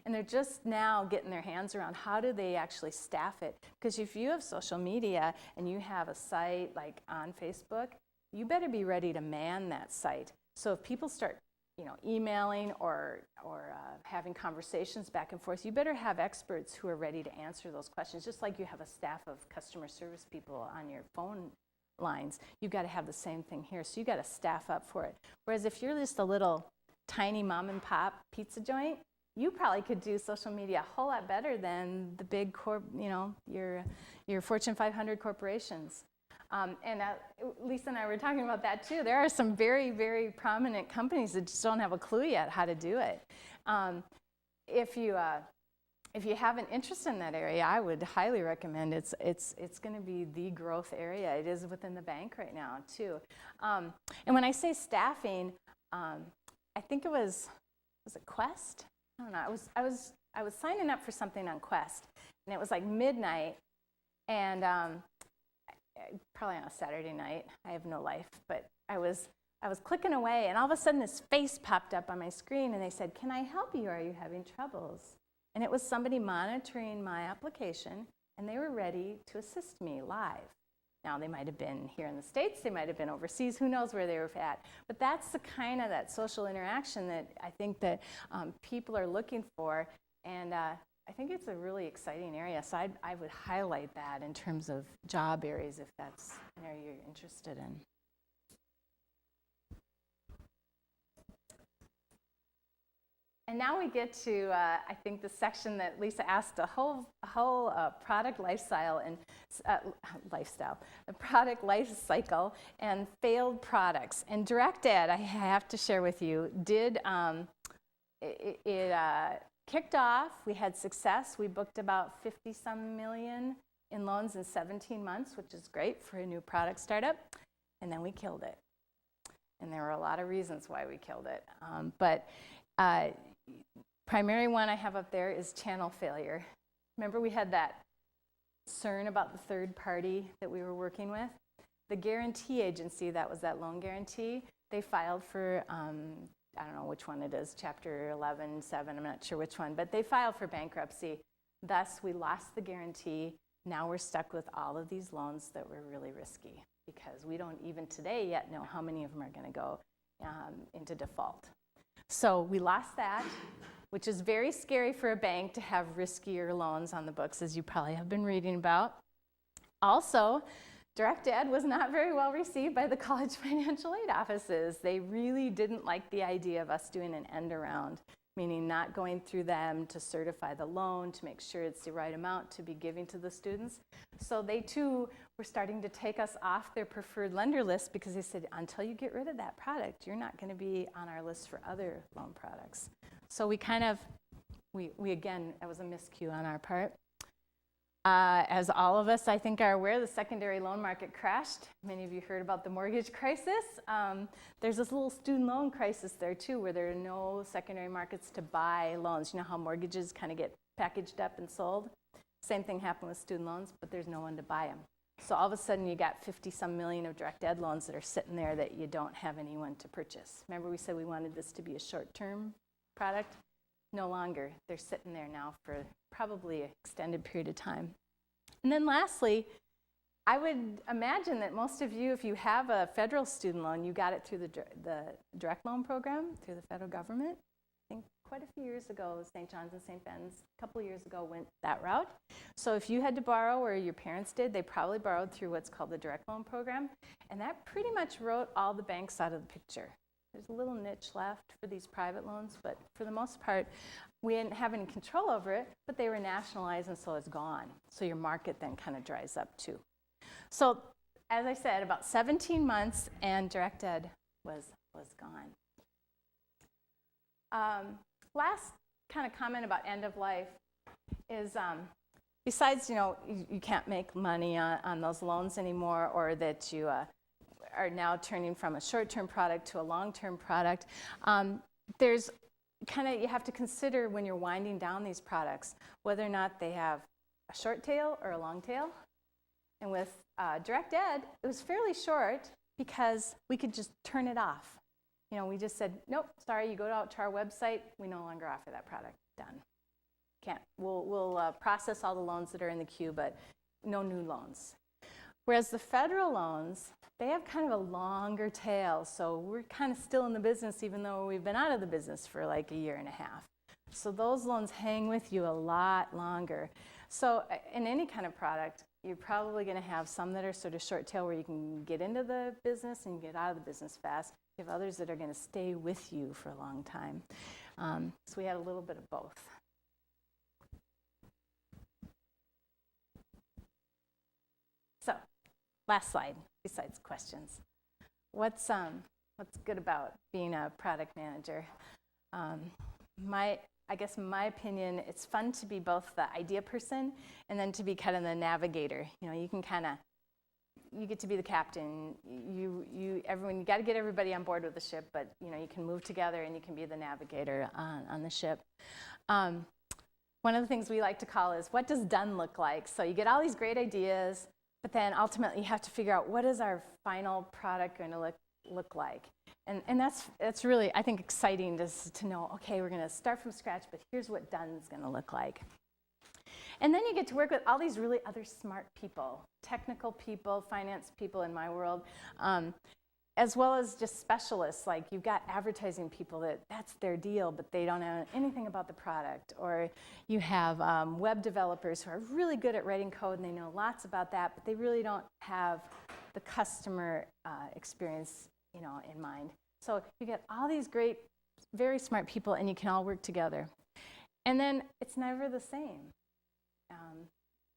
[SPEAKER 1] And they're just now getting their hands around how do they actually staff it. Because if you have social media and you have a site like on Facebook, you better be ready to man that site. So if people start emailing or having conversations back and forth, you better have experts who are ready to answer those questions. Just like you have a staff of customer service people on your phone lines, you've got to have the same thing here. So you got to staff up for it. Whereas if you're just a little tiny mom and pop pizza joint, you probably could do social media a whole lot better than the big your Fortune 500 corporations. And Lisa and I were talking about that too. There are some very, very prominent companies that just don't have a clue yet how to do it. If you have an interest in that area, I would highly recommend it's going to be the growth area. It is within the bank right now too. And when I say staffing, I think it was it Quest? I don't know. I was signing up for something on Quest, and it was like midnight, and probably on a Saturday night. I have no life, but I was clicking away, and all of a sudden this face popped up on my screen, and they said, "Can I help you? Are you having troubles?" And it was somebody monitoring my application, and they were ready to assist me live. Now, they might have been here in the States, they might have been overseas, who knows where they were at. But that's the kind of that social interaction that I think that people are looking for, and I think it's a really exciting area. So I would highlight that in terms of job areas if that's an area you're interested in. And now we get to, I think, the section that Lisa asked, a whole product lifestyle and the product life cycle and failed products. And Direct Ed, I have to share with you, did kicked off. We had success. We booked about 50-some million in loans in 17 months, which is great for a new product startup. And then we killed it. And there were a lot of reasons why we killed it. But primary one I have up there is channel failure. Remember we had that concern about the third party that we were working with? The guarantee agency, that was that loan guarantee, they filed for, I don't know which one it is, Chapter 11, 7, I'm not sure which one, but they filed for bankruptcy. Thus, we lost the guarantee. Now we're stuck with all of these loans that were really risky because we don't even today yet know how many of them are going to go into default. So we lost that, which is very scary for a bank to have riskier loans on the books, as you probably have been reading about. Also, Direct Ed was not very well received by the college financial aid offices. They really didn't like the idea of us doing an end around, meaning not going through them to certify the loan, to make sure it's the right amount to be giving to the students. So they too were starting to take us off their preferred lender list because they said, until you get rid of that product, you're not going to be on our list for other loan products. So we again, that was a miscue on our part. As all of us, I think, are aware, the secondary loan market crashed. Many of you heard about the mortgage crisis. There's this little student loan crisis there, too, where there are no secondary markets to buy loans. You know how mortgages kind of get packaged up and sold? Same thing happened with student loans, but there's no one to buy them. So all of a sudden, you got 50-some million of Direct Ed loans that are sitting there that you don't have anyone to purchase. Remember we said we wanted this to be a short-term product? No longer. They're sitting there now for probably an extended period of time. And then lastly, I would imagine that most of you, if you have a federal student loan, you got it through the direct loan program through the federal government. I think quite a few years ago, St. John's and St. Ben's, a couple of years ago, went that route. So if you had to borrow, or your parents did, they probably borrowed through what's called the direct loan program. And that pretty much wrote all the banks out of the picture. There's a little niche left for these private loans, but for the most part, we didn't have any control over it, but they were nationalized, and so it's gone. So your market then kind of dries up too. So as I said, about 17 months, and Direct Ed was gone. Last kind of comment about end of life is, besides, you can't make money on those loans anymore, or that you are now turning from a short-term product to a long-term product, there's you have to consider when you're winding down these products whether or not they have a short tail or a long tail. And with Direct Ed, it was fairly short because we could just turn it off. We just said, nope, sorry, you go out to our website, we no longer offer that product, done. We'll process all the loans that are in the queue, but no new loans. Whereas the federal loans, they have kind of a longer tail, so we're kind of still in the business even though we've been out of the business for like a year and a half. So those loans hang with you a lot longer. So in any kind of product, you're probably going to have some that are sort of short tail where you can get into the business and get out of the business fast. You have others that are going to stay with you for a long time. So we had a little bit of both. So, last slide, besides questions. What's good about being a product manager? I guess in my opinion, it's fun to be both the idea person and then to be kind of the navigator. You know, you get to be the captain. You got to get everybody on board with the ship, but you know, you can move together and you can be the navigator on the ship. One of the things we like to call is, what does done look like? So you get all these great ideas, but then ultimately you have to figure out, what is our final product going to look like? And that's really, I think, exciting to know, okay, we're going to start from scratch, but here's what done's going to look like. And then you get to work with all these really other smart people, technical people, finance people in my world, as well as just specialists. Like, you've got advertising people that's their deal, but they don't know anything about the product. Or you have web developers who are really good at writing code and they know lots about that, but they really don't have the customer experience, you know, in mind. So you get all these great, very smart people, and you can all work together. And then it's never the same.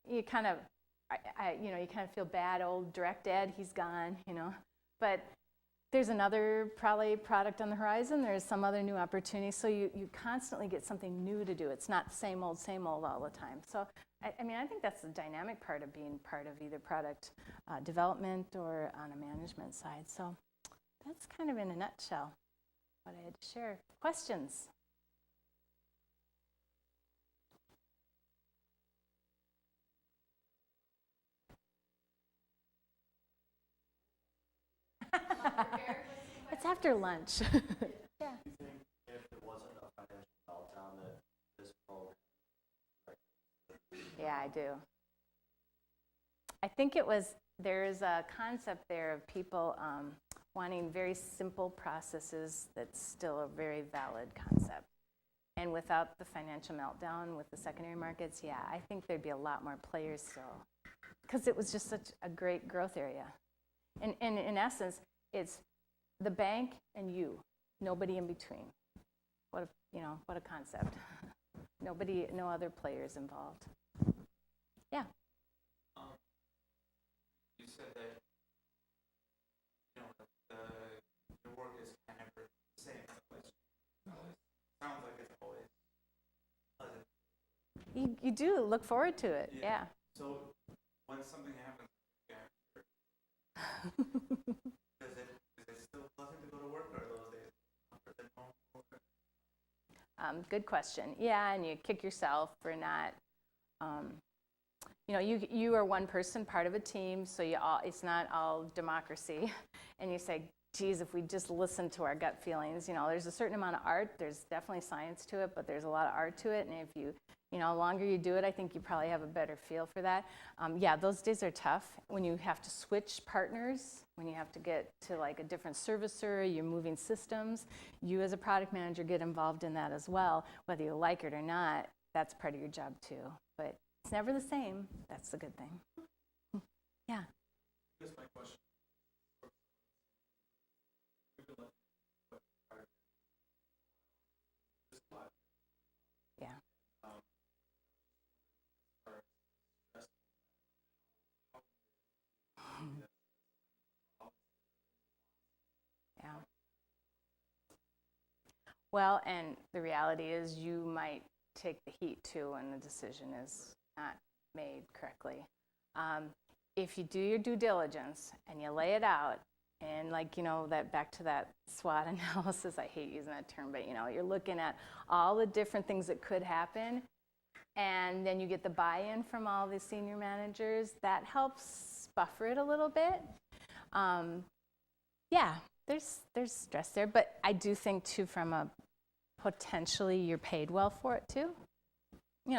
[SPEAKER 1] You kind of, you kind of feel bad. Old Direct Ed, he's gone, you know. But there's another probably product on the horizon. There's some other new opportunity. So you constantly get something new to do. It's not the same old all the time. So I mean, I think that's the dynamic part of being part of either product development or on a management side. So that's kind of in a nutshell what I had to share. Questions? It's after lunch. Yeah.
[SPEAKER 2] Do you think if it wasn't a financial meltdown that this program?
[SPEAKER 1] Yeah, I do. I think there's a concept there of people wanting very simple processes that's still a very valid concept. And without the financial meltdown with the secondary markets, yeah, I think there'd be a lot more players still, because it was just such a great growth area. And in essence, it's the bank and you, nobody in between. What a concept. No other players involved. Yeah.
[SPEAKER 3] You said that the work is kind of the same. Sounds like it's always pleasant.
[SPEAKER 1] You do look forward to it. Yeah.
[SPEAKER 3] So when something happens, is it still pleasant to go to work, or are those days comfort at home?
[SPEAKER 1] Good question. Yeah, and you kick yourself for not. You are one person, part of a team, so it's not all democracy. And you say, geez, if we just listen to our gut feelings, there's a certain amount of art. There's definitely science to it, but there's a lot of art to it. And if the longer you do it, I think you probably have a better feel for that. Yeah, those days are tough when you have to switch partners, when you have to get to like a different servicer, you're moving systems. You as a product manager get involved in that as well, whether you like it or not. That's part of your job too. But it's never the same. That's the good thing. Yeah.
[SPEAKER 3] Here's my question.
[SPEAKER 1] Yeah. Yeah. Well, and the reality is you might take the heat too when the decision is not made correctly. If you do your due diligence and you lay it out, and that back to that SWOT analysis, I hate using that term, but you're looking at all the different things that could happen, and then you get the buy-in from all the senior managers. That helps buffer it a little bit. Yeah, there's stress there, but I do think too, from a potentially you're paid well for it too.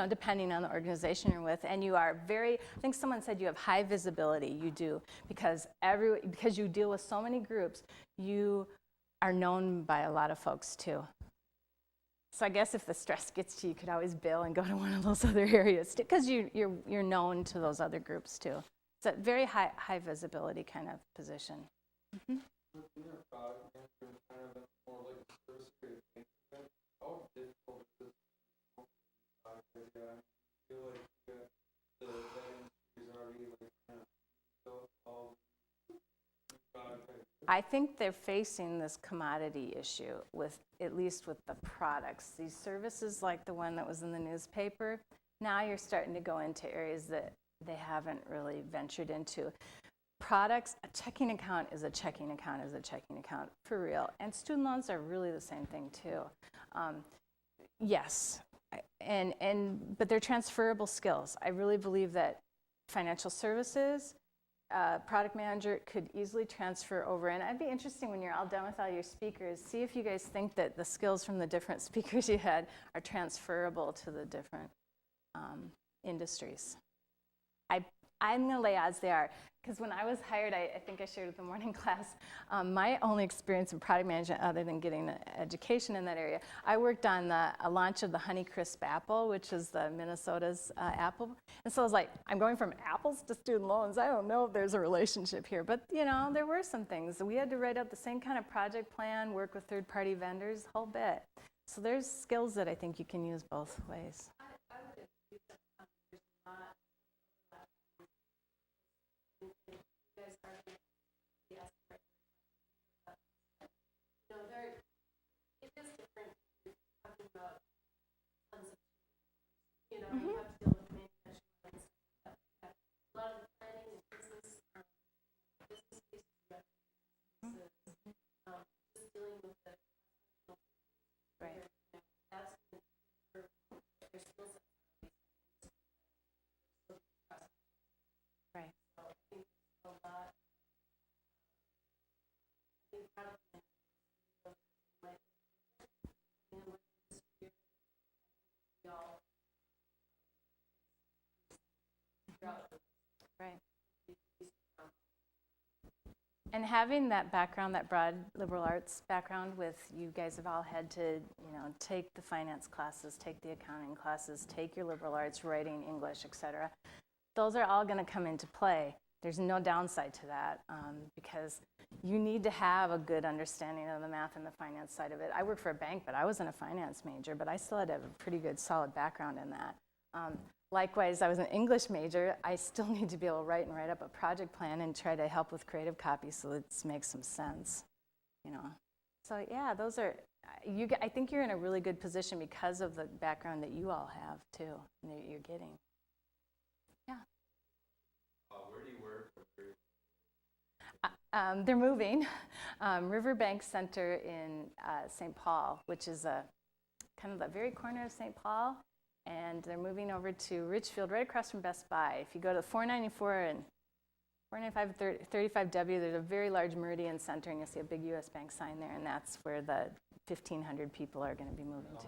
[SPEAKER 1] depending on the organization you're with, and you are I think someone said you have high visibility. You do, because you deal with so many groups, you are known by a lot of folks too. So I guess if the stress gets to you, you could always bail and go to one of those other areas, because you're known to those other groups too. It's a very high visibility kind of position. Mm-hmm. I think they're facing this commodity issue at least with the products. These services like the one that was in the newspaper, now you're starting to go into areas that they haven't really ventured into. Products, a checking account is a checking account is a checking account, for real. And student loans are really the same thing too. Yes, but they're transferable skills. I really believe that financial services, product manager could easily transfer over. And I'd be interesting when you're all done with all your speakers, see if you guys think that the skills from the different speakers you had are transferable to the different industries. I'm going to lay odds they are, because when I was hired, I think I shared with the morning class, my only experience in product management other than getting an education in that area, I worked on the launch of the Honeycrisp apple, which is the Minnesota's apple. And so I was like, I'm going from apples to student loans. I don't know if there's a relationship here. But, there were some things. We had to write out the same kind of project plan, work with third-party vendors, the whole bit. So there's skills that I think you can use both ways.
[SPEAKER 4] I would agree that there's not you guys are yes, right. It is different. You're talking about tons of you have to deal with manufacturing and stuff. A lot of the planning and business cases, just dealing with the
[SPEAKER 1] Right.
[SPEAKER 4] That's their skill set.
[SPEAKER 1] Right.
[SPEAKER 4] So I think a lot. I think product management might we all
[SPEAKER 1] Right. And having that background, that broad liberal arts background with you guys have all had to, take the finance classes, take the accounting classes, take your liberal arts, writing, English, etc. Those are all going to come into play. There's no downside to that because you need to have a good understanding of the math and the finance side of it. I work for a bank, but I wasn't a finance major, but I still had to have a pretty good solid background in that. Likewise, I was an English major. I still need to be able to write up a project plan and try to help with creative copy so it makes some sense, So yeah, those are, I think you're in a really good position because of the background that you all have too, and that you're getting. Yeah.
[SPEAKER 3] Where do you work?
[SPEAKER 1] They're moving. Riverbank Center in St. Paul, which is kind of the very corner of St. Paul. And they're moving over to Richfield, right across from Best Buy. If you go to 494 and 495 35W, there's a very large Meridian Center, and you'll see a big U.S. Bank sign there, and that's where the 1,500 people are going to be moving to.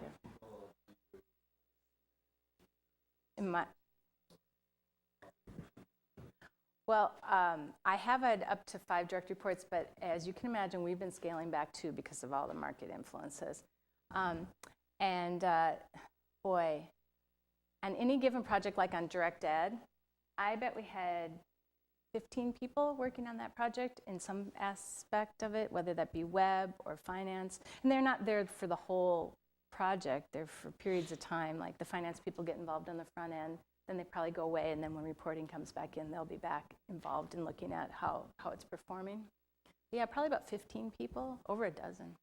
[SPEAKER 1] I have had up to 5 direct reports, but as you can imagine, we've been scaling back too because of all the market influences. Boy, on any given project, like on direct ed, I bet we had 15 people working on that project in some aspect of it, whether that be web or finance. And they're not there for the whole project. They're for periods of time. Like the finance people get involved on the front end, then they probably go away, and then when reporting comes back in, they'll be back involved in looking at how it's performing. Yeah, probably about 15 people, over a dozen.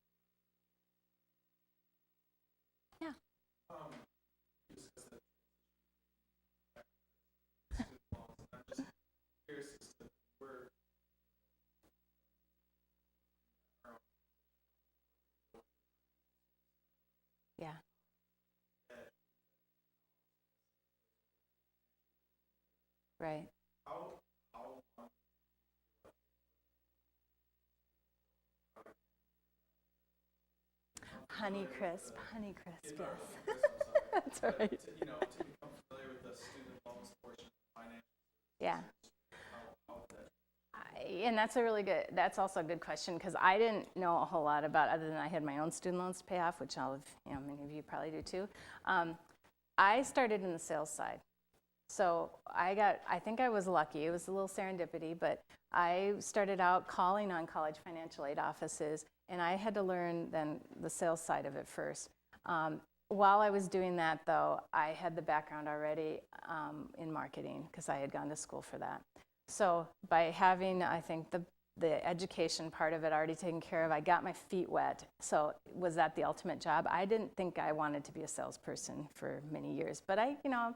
[SPEAKER 1] Yeah. Yeah. Right. Honeycrisp, yes. That's all right.
[SPEAKER 3] To become familiar with the student loans portion of finance.
[SPEAKER 1] Yeah.
[SPEAKER 3] How would that?
[SPEAKER 1] And that's also a good question, because I didn't know a whole lot about, other than I had my own student loans to pay off, which many of you probably do too. I started in the sales side. So I think I was lucky. It was a little serendipity, but I started out calling on college financial aid offices, and I had to learn then the sales side of it first. While I was doing that, though, I had the background already in marketing, because I had gone to school for that. So by having, I think, the education part of it already taken care of, I got my feet wet. So was that the ultimate job? I didn't think I wanted to be a salesperson for many years, but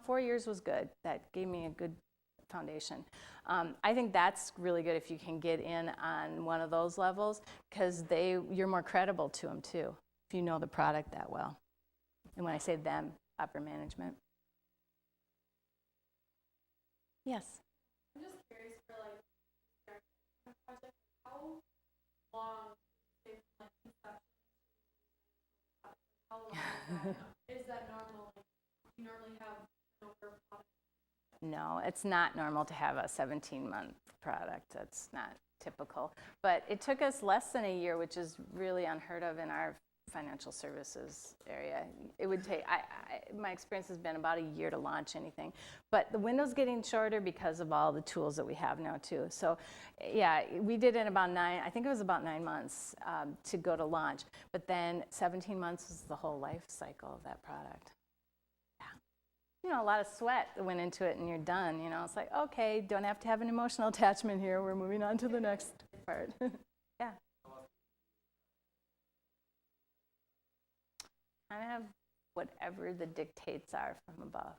[SPEAKER 1] 4 years was good. That gave me a good foundation. I think that's really good if you can get in on one of those levels, because you're more credible to them too, if you know the product that well. And when I say them, upper management. Yes.
[SPEAKER 4] I'm just curious for like a project, how long how long is that normal? Like, do you normally have over product?
[SPEAKER 1] No, it's not normal to have a 17-month product. That's not typical. But it took us less than a year, which is really unheard of in our financial services area. It would take, my experience has been about a year to launch anything. But the window's getting shorter because of all the tools that we have now too. So yeah, we did it about I think it was about 9 months to go to launch. But then 17 months was the whole life cycle of that product. Yeah. A lot of sweat that went into it, and you're done. It's like, okay, don't have to have an emotional attachment here. We're moving on to the next part. Yeah. Kind of whatever the dictates are from above.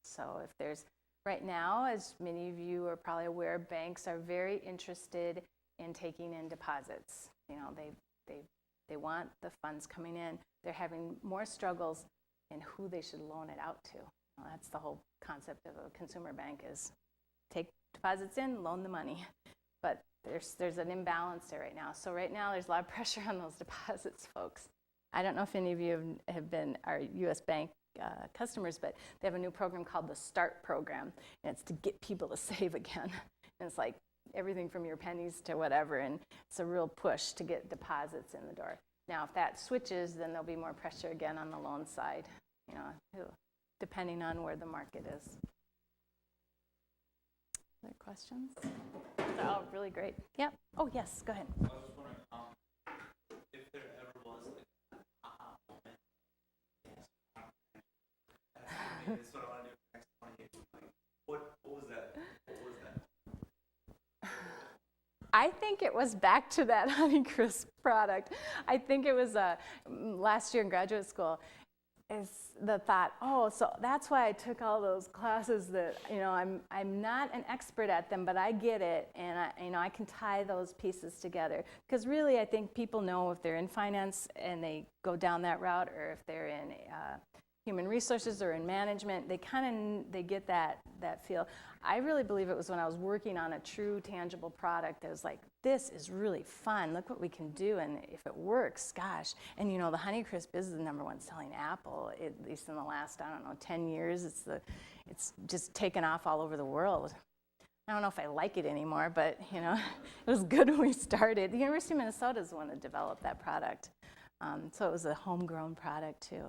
[SPEAKER 1] So if there's, right now, as many of you are probably aware, banks are very interested in taking in deposits. They want the funds coming in. They're having more struggles in who they should loan it out to. That's the whole concept of a consumer bank, is take deposits in, loan the money. But there's an imbalance there right now. So right now there's a lot of pressure on those deposits, folks. I don't know if any of you have been our U.S. Bank customers, but they have a new program called the START program, and it's to get people to save again. And it's like everything from your pennies to whatever, and it's a real push to get deposits in the door. Now, if that switches, then there'll be more pressure again on the loan side, depending on where the market is. Other questions? They're all really great. Yep. Oh, yes, go ahead.
[SPEAKER 3] I was just wondering if there ever was like an aha moment. This is what I want to do for the next 20 years. Like, what was that? What was that?
[SPEAKER 1] I think it was back to that Honeycrisp product. I think it was last year in graduate school. Is the thought, so that's why I took all those classes that, I'm not an expert at them, but I get it, and I can tie those pieces together. Because really, I think people know if they're in finance and they go down that route, or if they're in human resources or in management, they get that feel. I really believe it was when I was working on a true tangible product that was like, this is really fun. Look what we can do, and if it works, gosh. And the Honeycrisp is the #1 selling apple, at least in the last 10 years. It's just taken off all over the world. I don't know if I like it anymore, but it was good when we started. The University of Minnesota is the one that developed that product, so it was a homegrown product too.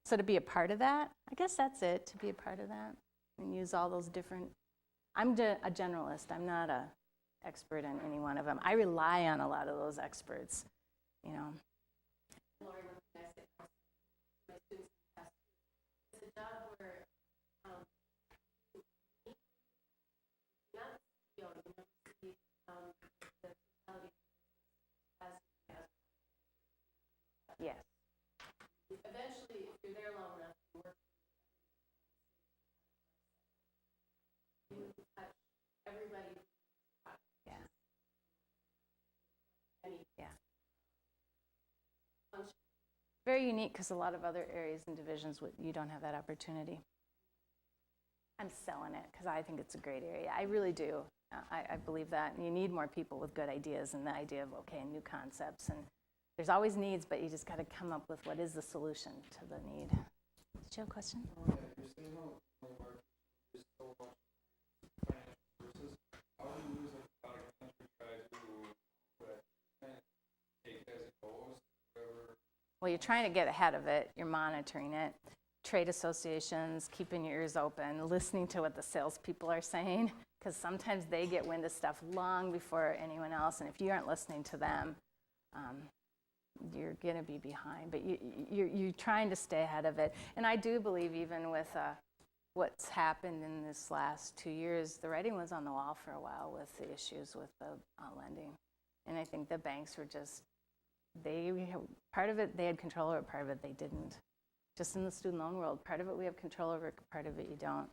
[SPEAKER 1] So to be a part of that, I guess that's it. To be a part of that and use all those different. I'm a generalist. I'm not an expert in any one of them. I rely on a lot of those experts,
[SPEAKER 4] Lori, one thing I say to my students it's a job where you not you never see the totality as
[SPEAKER 1] yes.
[SPEAKER 4] eventually, if you're there long enough, you work. You touch everybody.
[SPEAKER 1] Yeah. Yeah.
[SPEAKER 4] Function.
[SPEAKER 1] Very unique, because a lot of other areas and divisions, you don't have that opportunity. I'm selling it because I think it's a great area. I really do. I believe that. And you need more people with good ideas, and the idea of, new concepts. And there's always needs, but you just got to come up with what is the solution to the need. Did you have a question?
[SPEAKER 5] Oh, yeah, you're saying how the market is so much financial services. How do you as a product manager try to kind of take it as it goes, whatever?
[SPEAKER 1] Well, you're trying to get ahead of it. You're monitoring it. Trade associations, keeping your ears open, listening to what the salespeople are saying, because sometimes they get wind of stuff long before anyone else, and if you aren't listening to them, you're going to be behind. But you're trying to stay ahead of it. And I do believe even with what's happened in this last 2 years, the writing was on the wall for a while with the issues with the lending. And I think the banks were just, part of it they had control over, part of it they didn't. Just in the student loan world, part of it we have control over, part of it you don't.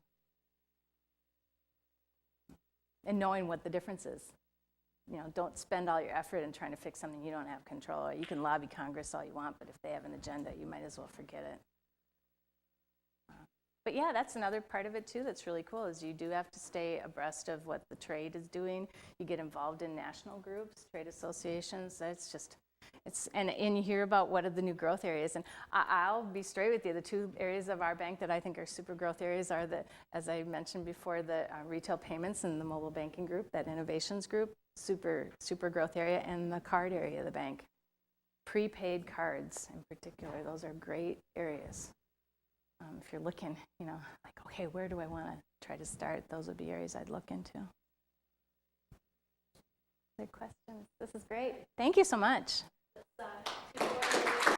[SPEAKER 1] And knowing what the difference is. You know, don't spend all your effort in trying to fix something you don't have control over. You can lobby Congress all you want, but if they have an agenda, you might as well forget it. But yeah, that's another part of it too that's really cool, is you do have to stay abreast of what the trade is doing. You get involved in national groups, trade associations. And you hear about what are the new growth areas. And I'll be straight with you. The two areas of our bank that I think are super growth areas are as I mentioned before, the retail payments and the mobile banking group, that innovations group, super growth area, and the card area of the bank. Prepaid cards in particular, those are great areas. If you're looking, like, okay, where do I want to try to start? Those would be areas I'd look into. Good questions. This is great. Thank you so much.
[SPEAKER 4] The size